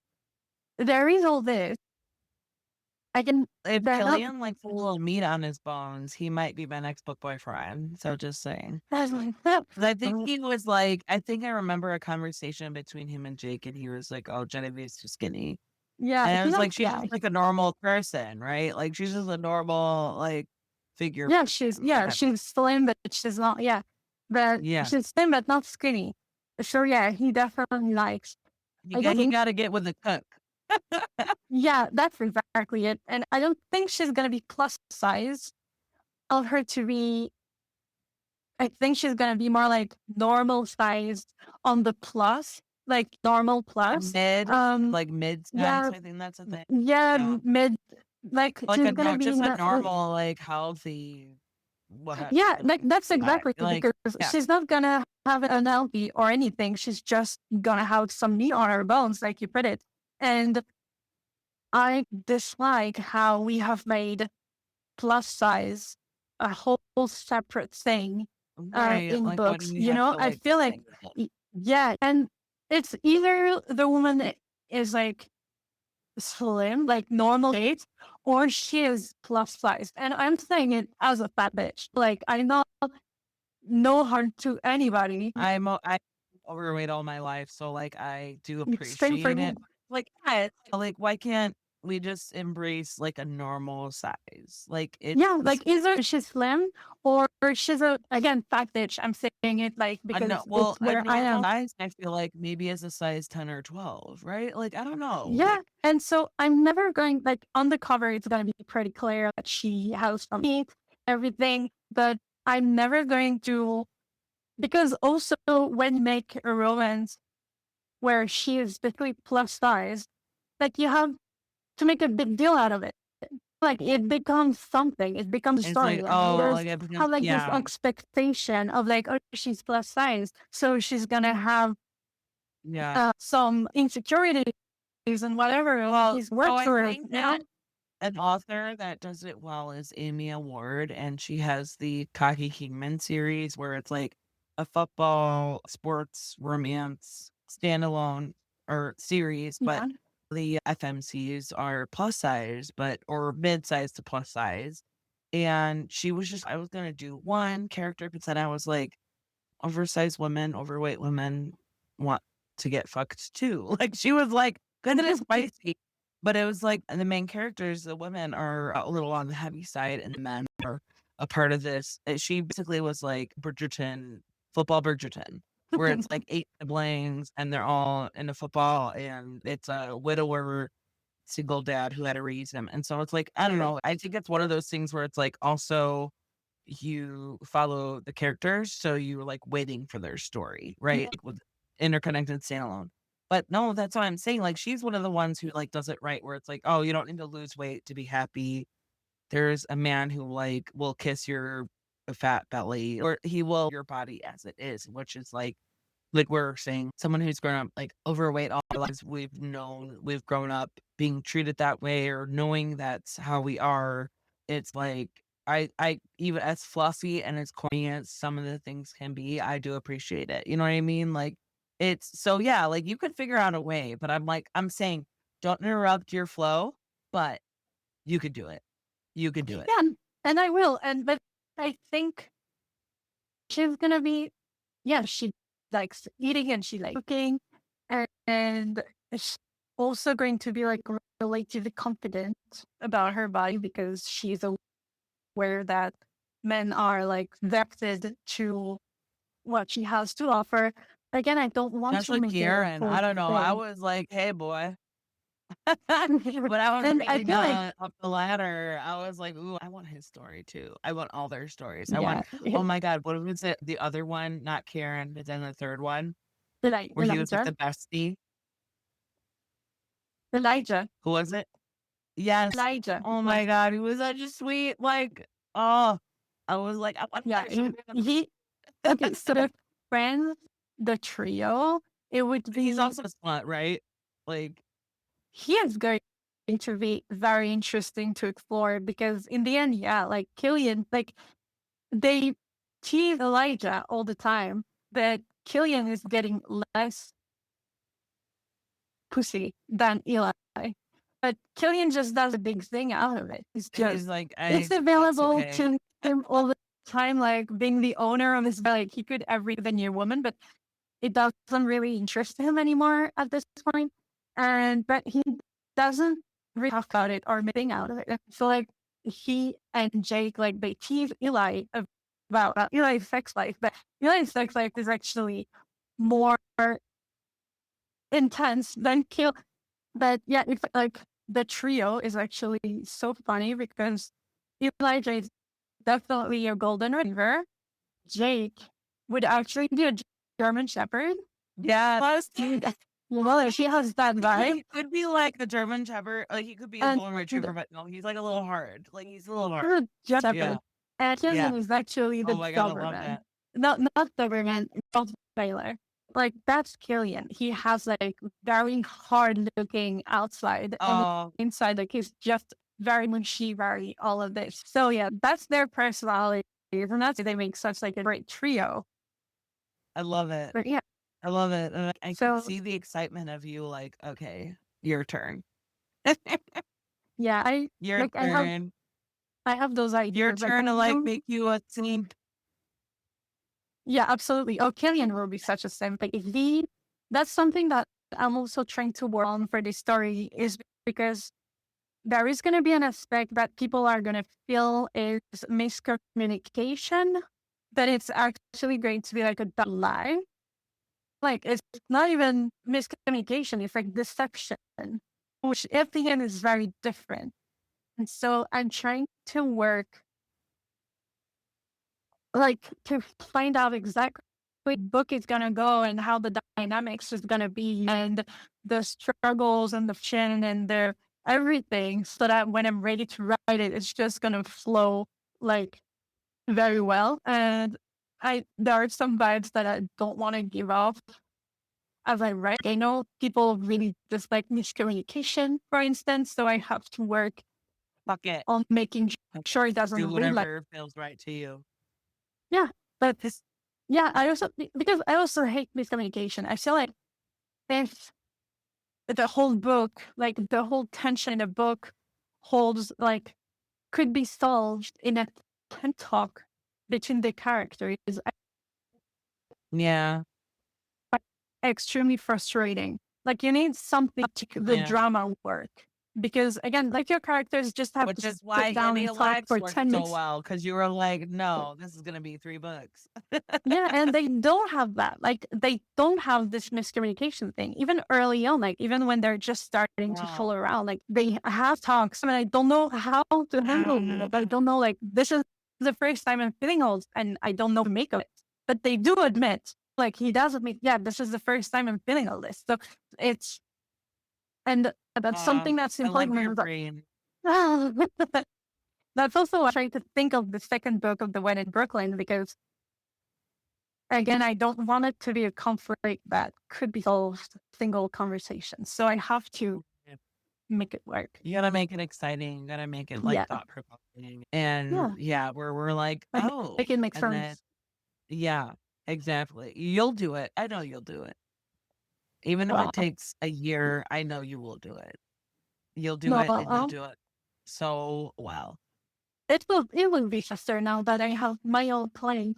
there is all this. I can. If They're not. Killian likes a little meat on his bones, he might be my next book boyfriend. So just saying. That's like that. 'Cause I think he was like, I think I remember a conversation between him and Jake, and he was like, "Oh, Genevieve's too skinny," Yeah, and I was he's not. like, "She's Yeah, just like a normal person, right? Like she's just a normal like figure." yeah. She's slim, but she's not. Yeah, but Yeah, she's slim, but not skinny. So yeah, he definitely likes. I don't he think. got to get with the cook. Yeah, that's exactly it. And I don't think she's gonna be plus size. Of her to be. I think she's gonna be more like normal sized on the plus, like normal plus. Like mid size. Yeah, I think that's a thing. yeah, Yeah. mid. Like Like she's gonna be just in a that. normal, like healthy, what? Yeah, like that's exactly Like, because yeah, she's not gonna have an LP or anything. She's just gonna have some meat on her bones, like you put it. And I dislike how we have made plus size a whole separate thing right. in Like, why do books. we You have know, to I like feel like single? yeah, and it's either the woman is like slim, like normal shape, or she is plus size. And I'm saying it as a fat bitch. Like I not no harm to anybody. I'm overweight all my life, so like I do Same for appreciate me. it. Like, yeah, like why can't we just embrace like a normal size? Like Yeah, it's like either she's slim or she's a again fat bitch. I'm saying it like a because no, it's well, a where I normal am. size. I feel like maybe is a size 10 or 12, right? Like I don't know. Yeah, Like and so I'm never going like on the cover. It's gonna be pretty clear that she has some meat, everything, but I'm never going to because also when you make a romance, where she is basically plus size, like you have to make a big deal out of it. Like it becomes something. It becomes a It's like, storyline. oh, There's like it becomes, have like this yeah, expectation of like, oh, she's plus size, so she's gonna have yeah. some insecurities and whatever. Well, He's so worked I for, think that an author that does it well is Amy Award, and she has the Cocky Kingman series where it's like a football, sports, romance, standalone or series, but yeah. the FMCs are plus size, but or mid size to plus size. And she was just, I was gonna do one character, but then I was like, oversized women, overweight women want to get fucked too. Like she was like, good and it's spicy. But it was like the main characters, the women are a little on the heavy side and the men are a part of this. She basically was like Bridgerton, football Bridgerton, where it's like 8 siblings and they're all into football and it's a widower single dad who had to raise them. And so it's like, I don't know. I think it's one of those things where it's like also you follow the characters, so you're like waiting for their story, right? Like, with interconnected standalone. But no, that's what I'm saying. Like she's one of the ones who like does it right, where it's like, oh, you don't need to lose weight to be happy. There's a man who like will kiss your fat belly, or he will your body as it is, which is like we're saying, someone who's grown up like overweight all our lives, we've grown up being treated that way or knowing that's how we are. It's like I even as fluffy and as corny as some of the things can be, I do appreciate it. You know what I mean? Like it's so yeah, like you could figure out a way, but I'm saying don't interrupt your flow, but you could do it. You could do it. Yeah, and I will. But I think she's gonna be, yeah, she likes eating and she likes cooking, and she's also going to be like relatively confident about her body because she's aware that men are like vexed to what she has to offer. Again, I don't want That's to like make it a Kieran. I full don't know. I thing. was like, hey boy. When I was And I reading feel like, up the ladder, I was like, "Ooh, I want his story too. I want all their stories. I yeah, want." Oh my god, what was it? The other one, not Karen, but then the third one, where he was with the bestie. Elijah, Who was it? Yes. Elijah. Oh my god, he was such a sweet, like, oh, I was like, I want Yeah, their story. he okay. So the friends, the trio, it would He's be, also a slut, right? Like, he is going to be very interesting to explore because in the end, yeah, like Killian, like they tease Elijah all the time, but Killian is getting less pussy than Eli. But Killian just does a big thing out of it. It's he's just, like, it's that's available okay. to him all the time, like being the owner of his, like he could every the new woman, but it doesn't really interest him anymore at this point. But he doesn't really talk about it or anything out of it. So like he and Jake, like they tease Eli about Eli's sex life, but Eli's sex life is actually more intense than Kill. But yeah, it's like the trio is actually so funny because Elijah is definitely a golden retriever. Jake would actually be a German Shepherd. Yeah. Plus, Well, she has that vibe. he could be like a German Shepherd. Like he could be a And golden retriever, but no, he's like a little hard. Like he's a little hard. her Shepherd. Yeah. And Killian Yeah. is actually the Oh my god, I love Doberman. that. Not Doberman, Rottweiler. Like that's Killian. He has like very hard looking outside. And Oh, inside, like he's just very mushy, very all of this. So yeah, that's their personality. And that's why they make such like a great trio. I love it. But yeah, I love it. And I so can see the excitement of you like, okay, your turn. yeah, Your like turn. I have those ideas. Your like, turn to I like don't- make you a scene. Yeah, absolutely. Oh, Killian will be such a sim. Like if he, that's something that I'm also trying to work on for this story is because there is going to be an aspect that people are going to feel is miscommunication, but it's actually going to be like a dumb lie. Like it's not even miscommunication, it's like deception, which at the end is very different. And so I'm trying to work like to find out exactly the book is gonna go and how the dynamics is gonna be and the struggles and the chin and the everything, so that when I'm ready to write it, it's just gonna flow like very well. And there are some vibes that I don't want to give off as I write. I know people really dislike miscommunication, for instance, so I have to work Fuck it. on making sure it doesn't Do read like, whatever feels right to you. yeah. But This yeah, I also, because I also hate miscommunication. I feel like if the whole book, like the whole tension in a book holds, like, could be solved in a TED talk between the characters, yeah. extremely frustrating. Like, you need something to make the Yeah. drama work. Because again, like, your characters just have Which to is why sit down and Annie talk for worked 10 so minutes. well, because you were like, no, this is gonna be 3 books. Yeah, and they don't have that. Like, they don't have this miscommunication thing. Even early on, like, even when they're just starting to Wow. fool around, like, they have talks. I mean, I don't know how to handle it. I don't know, like, this is the first time I'm feeling old and I don't know what to make of it. But they do admit, like, he does admit, yeah, this is the first time I'm feeling all this. So it's, and that's something that's I love important. your brain. That's also why I'm trying to think of the second book of The When in Brooklyn, because again, I don't want it to be a conflict that could be solved single conversation. So I have to Yeah. make it work. You gotta make it exciting. You gotta make it like Yeah. thought provoking. And Yeah. where we're like, Like, oh, make it make and then sense. yeah, exactly. You'll do it. I know you'll do it. Even if Well, it takes a year, I know you will do it. You'll do no, it and you'll do it so well. it will be faster now that I have my own plan,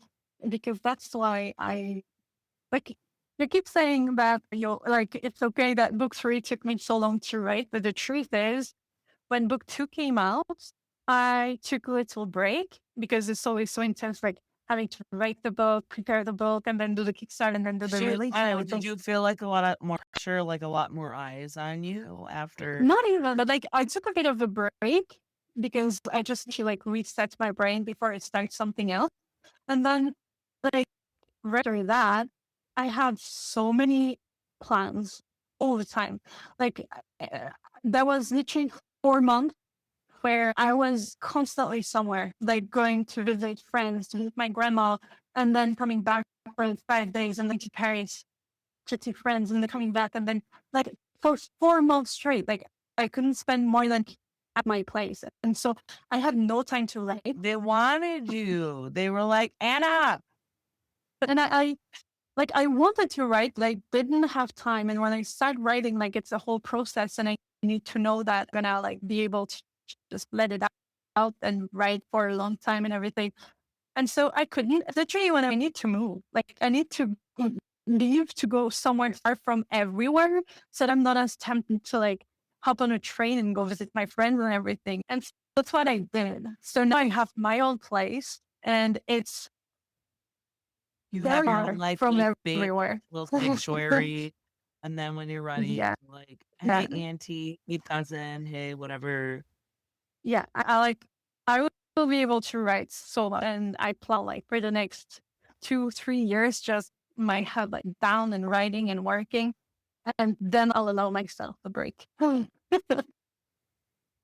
because that's why I like, you keep saying that you like, it's okay that book 3 took me so long to write, but the truth is, when book 2 came out, I took a little break because it's always so intense, like having to write the book, prepare the book, and then do the Kickstarter and then do the release. I and know, everything. did you feel like a lot of more pressure, like a lot more eyes on you after? Not even, but like, I took a bit of a break because I just need to like reset my brain before I start something else. And then, like, right after that, I had so many plans all the time. Like, there was literally 4 months where I was constantly somewhere, like going to visit friends, to visit my grandma, and then coming back for 5 days, and then to Paris to see friends, and then coming back, and then like for 4 months straight, like I couldn't spend more than at my place, and so I had no time to write. They wanted you. They were like, Anna. And I like, I wanted to write, like, didn't have time. And when I start writing, like, it's a whole process, and I need to know that I'm gonna like be able to just let it out and write for a long time and everything. And so I couldn't, literally, when I need to move, like, I need to leave to go somewhere far from everywhere, so that I'm not as tempted to like hop on a train and go visit my friends and everything. And that's what I did. So now I have my own place, and it's You have very your far own life from each big everywhere. little sanctuary. And then when you're ready, Yeah. like, Yeah. hey, auntie, hey, cousin, hey, whatever. Yeah, I like, I will be able to write solo, and I plan like for the next 2-3 years, just my head like down and writing and working, and then I'll allow myself a break.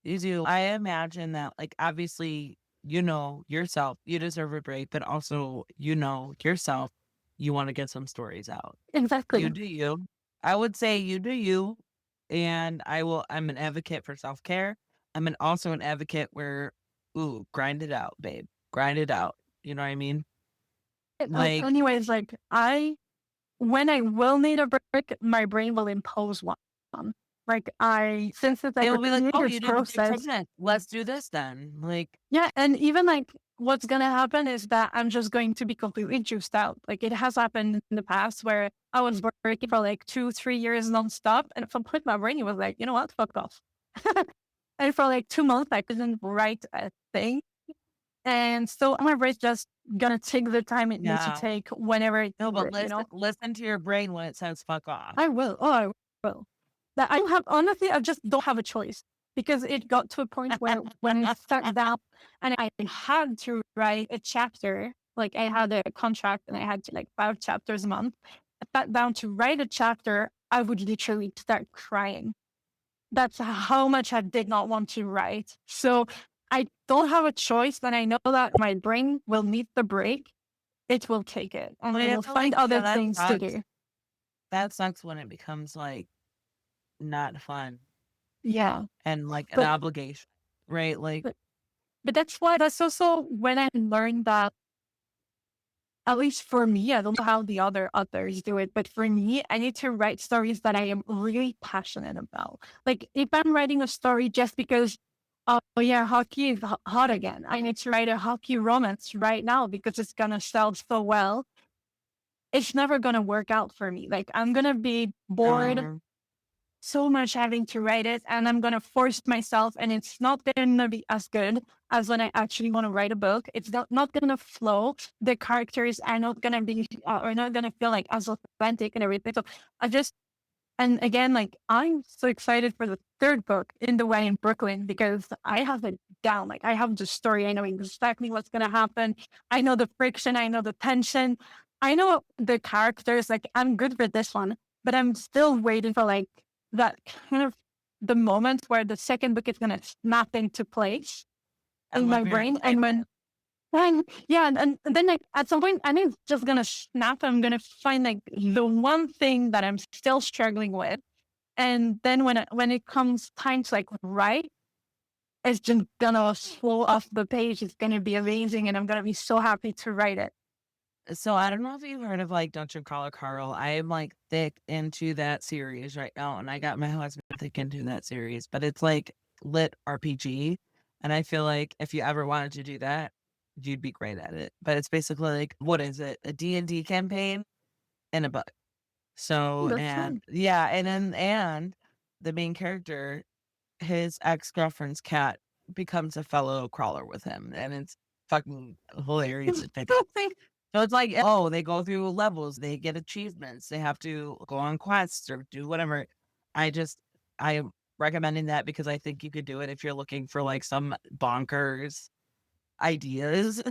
You do. I imagine that, like, obviously, you know yourself, you deserve a break, but also, you know yourself, you want to get some stories out. Exactly. You do you. I would say you do you. And I'm an advocate for self-care. I'm also an advocate where, ooh, grind it out, babe. Grind it out. You know what I mean? Like, Anyways, like, when I will need a break, my brain will impose one. Like, since it's like it a will be like, oh, creative you did a process. pregnant. Let's do this then. Like, Yeah, and even like, what's gonna happen is that I'm just going to be completely juiced out. Like, it has happened in the past where I was working for like 2-3 years nonstop, and at some point my brain was like, you know what, fuck off. And for like 2 months, I couldn't write a thing. And so my brain's just gonna take the time it needs to Yeah. take whenever it's no, but you know? listen to your brain when it says fuck off. I will. Oh, I will. That I don't have, honestly, I just don't have a choice, because it got to a point where when I sat down and I had to write a chapter, Like I had a contract and I had to like 5 chapters a month. I sat down to write a chapter, I would literally start crying. That's how much I did not want to write. So I don't have a choice, but I know that my brain will need the break. It will take it and But it I will feel find like other that things to sucks. do. That sucks when it becomes like not fun Yeah. and like an But obligation, right? Like, but but that's also when I learned that, at least for me, I don't know how the other authors do it, but for me, I need to write stories that I am really passionate about. Like if I'm writing a story just because, oh yeah, hockey is hot again, I need to write a hockey romance right now because it's gonna sell so well. It's never gonna work out for me. Like I'm gonna be bored um, so much having to write it and I'm going to force myself and it's not going to be as good as when I actually want to write a book. It's not going to flow. The characters are not going to be, are not going to feel like as authentic and everything. So I just, and again, like I'm so excited for the third book, In the Way in Brooklyn, because I have it down. Like I have the story. I know exactly what's going to happen. I know the friction. I know the tension. I know the characters. Like I'm good with this one, but I'm still waiting for like that kind of the moment where the second book is going to snap into place and in what my you're brain. like, And when yeah, and then like at some point, I think it's just gonna snap. I'm gonna find like the one thing that I'm still struggling with, and then when it comes time to like write, it's just gonna flow off the page. It's gonna be amazing, and I'm gonna be so happy to write it. so I don't know if you've heard of like Dungeon Crawler Carl. I am like thick into that series right now, and I got my husband thick into that series, but it's like lit RPG. And I feel like if you ever wanted to do that, you'd be great at it. But it's basically like, what is it? A D&D campaign in a book. So, That's and fun. yeah, and the main character, his ex-girlfriend's cat becomes a fellow crawler with him, and it's fucking hilarious. So it's like, oh, they go through levels, they get achievements, they have to go on quests or do whatever. I'm recommending that because I think you could do it if you're looking for like some bonkers ideas.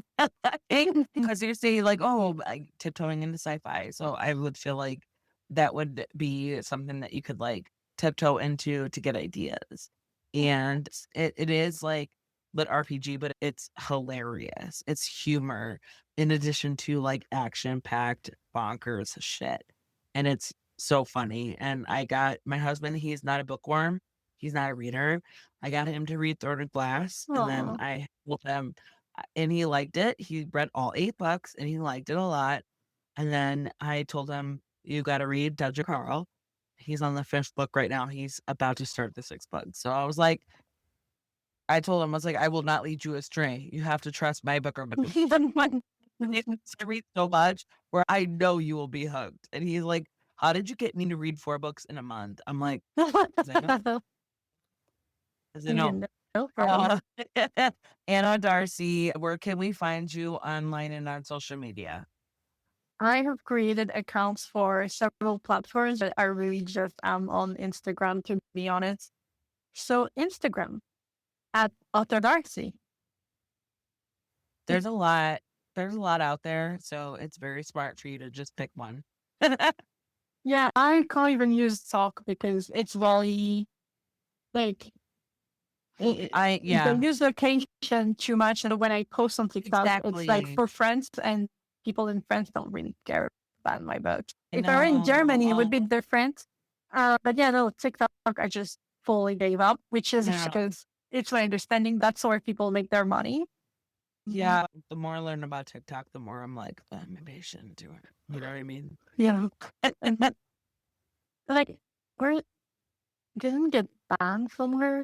Because you're saying like, oh, like tiptoeing into sci-fi. So I would feel like that would be something that you could like tiptoe into to get ideas. And it is like lit RPG, but it's hilarious. It's humor in addition to like action-packed bonkers shit. And it's so funny. And I got my husband, he's not a bookworm. He's not a reader. I got him to read Thorn of Glass, and then Aw. I told him and he liked it. He read all 8 books and he liked it a lot. And then I told him, you got to read Dungeon Carl. He's on the 5th book right now. He's about to start the 6th book. So I was like, I told him, I was like, I will not lead you astray. You have to trust my book or I read so much where I know you will be hooked. And he's like, how did you get me to read 4 books in a month? I'm like, because I know. Because I know. No problem. Anna Darcy, where can we find you online and on social media? I have created accounts for several platforms, but I really just am on Instagram, to be honest. So Instagram at Author Darcy. There's a lot. There's a lot out there, so it's very smart for you to just pick one. Yeah, I can't even use Talk because it's very like they Yeah, use location too much, and when I post on TikTok, it's like exactly. for friends, and people in France don't really care about my books. I If I were in know. Germany, it would be different. But yeah, no, TikTok, I just fully gave up, which is Yeah. because it's my understanding that's where people make their money. Yeah, the more I learn about TikTok, the more I'm like, maybe I shouldn't do it. You know what I mean? Yeah, and like where didn't get banned somewhere?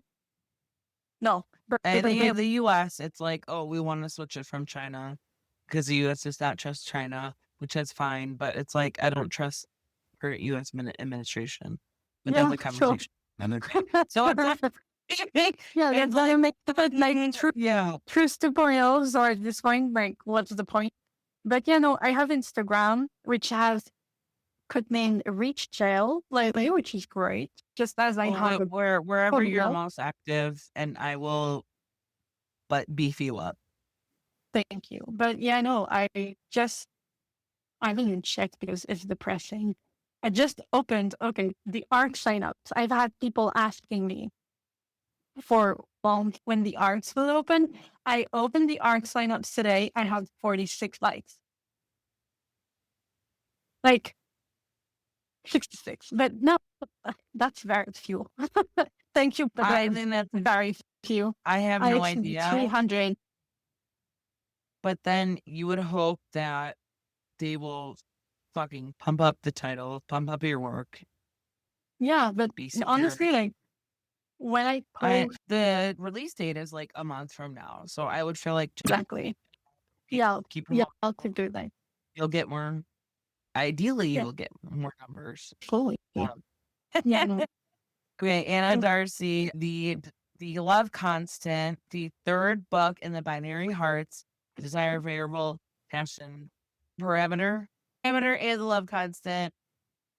No, but And the US, it's like, oh, we want to switch it from China because the US does not trust China, which is fine. But it's like, I don't trust current US administration. But that's yeah, a sure. conversation. So it's Yeah, it's that's gonna make it like yeah. true tutorials or at this point, like, what's the point? But yeah, no, I have Instagram, which has could mean reach jail lately, which is great. Just as I have a Wherever you're photo. most active, and I will beef you up. Thank you. But yeah, no, I haven't even checked because it's depressing. I just opened, okay, the ARC signups. I've had people asking me for when the ARCs will open. I opened the ARC signups today. I have 46 likes. Like 66. But no, that's very few. Thank you, but I think that's very few. I have I no exceeded idea. 300. But then you would hope that they will fucking pump up the title, pump up your work. Yeah, but Be super. honestly, like when I post the release date is like a month from now, so I would feel like exactly, yeah, keep yeah, I'll keep doing that. You'll get more. Ideally, Yeah. you'll get more numbers. Fully. Yeah, no. Okay, Anna Darcy, the Love Constant, the third book in the Binary Hearts, Desire Variable, Passion, Parameter, is Love Constant.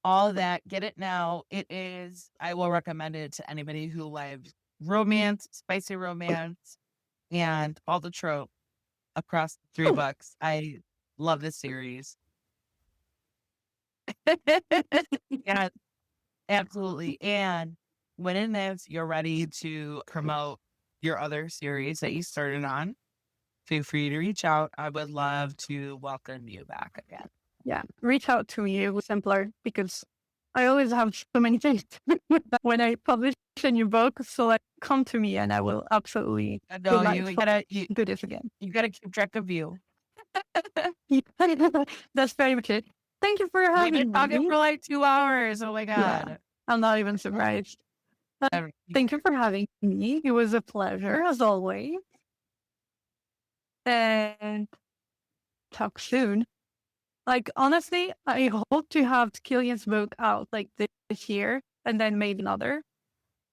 All of that. Get it now. It is. I will recommend it to anybody who loves romance, spicy romance, and all the trope across 3 books. I love this series. Yeah, absolutely. And when in this, you're ready to promote your other series that you started on, feel free to reach out. I would love to welcome you back again. Yeah, reach out to me. It was simpler because I always have so many things when I publish a new book. So like, come to me and I will absolutely No, you gotta do this again. You gotta keep track of you. That's very much it. Thank you for We've having been talking me. for like 2 hours. Oh my god. I'm not even surprised. Thank you for having me. It was a pleasure as always. And talk soon. Like honestly, I hope to have Killian's book out like this year and then maybe another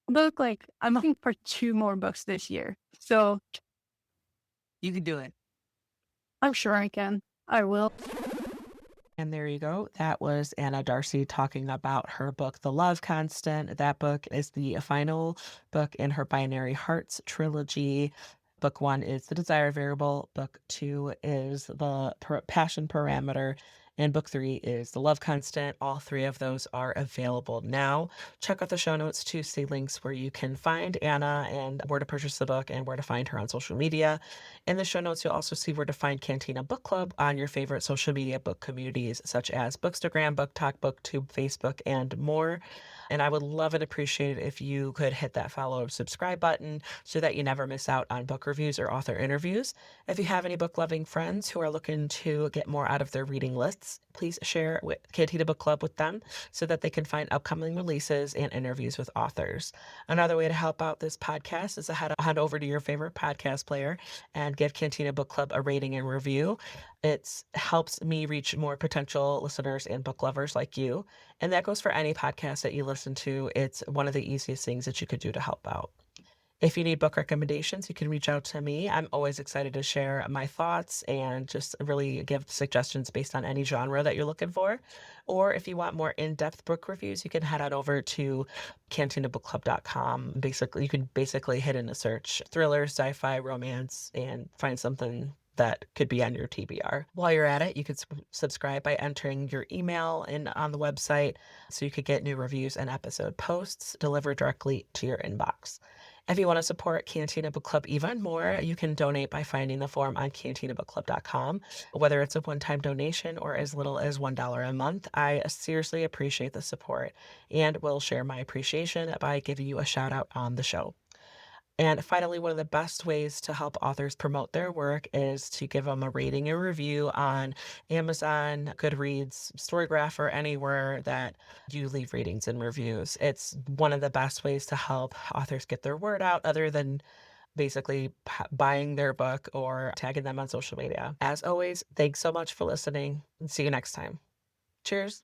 book. Like I'm looking for 2 more books this year. So You can do it. I'm sure I can. I will. And there you go. That was Anna Darcy talking about her book, The Love Constant. That book is the final book in her Binary Hearts trilogy. Book 1 is The Desire Variable. Book 2 is The Passion Parameter. And book 3 is The Love Constant. All 3 of those are available now. Check out the show notes to see links where you can find Anna and where to purchase the book and where to find her on social media. In the show notes, you'll also see where to find Cantina Book Club on your favorite social media book communities, such as Bookstagram, BookTok, BookTube, Facebook, and more. And I would love and appreciate it if you could hit that follow or subscribe button so that you never miss out on book reviews or author interviews. If you have any book-loving friends who are looking to get more out of their reading lists, please share with Cantina Book Club with them so that they can find upcoming releases and interviews with authors. Another way to help out this podcast is to head over to your favorite podcast player and give Cantina Book Club a rating and review. It helps me reach more potential listeners and book lovers like you. And that goes for any podcast that you listen to. It's one of the easiest things that you could do to help out. If you need book recommendations, you can reach out to me. I'm always excited to share my thoughts and just really give suggestions based on any genre that you're looking for. Or if you want more in-depth book reviews, you can head on over to cantinabookclub.com. Basically, you can hit in a search thriller, sci-fi, romance, and find something that could be on your TBR. While you're at it, you could subscribe by entering your email in on the website so you could get new reviews and episode posts delivered directly to your inbox. If you want to support Cantina Book Club even more, you can donate by finding the form on cantinabookclub.com. Whether it's a one-time donation or as little as $1 a month, I seriously appreciate the support and will share my appreciation by giving you a shout out on the show. And finally, one of the best ways to help authors promote their work is to give them a rating and review on Amazon, Goodreads, Storygraph, or anywhere that you leave ratings and reviews. It's one of the best ways to help authors get their word out other than basically buying their book or tagging them on social media. As always, thanks so much for listening and see you next time. Cheers.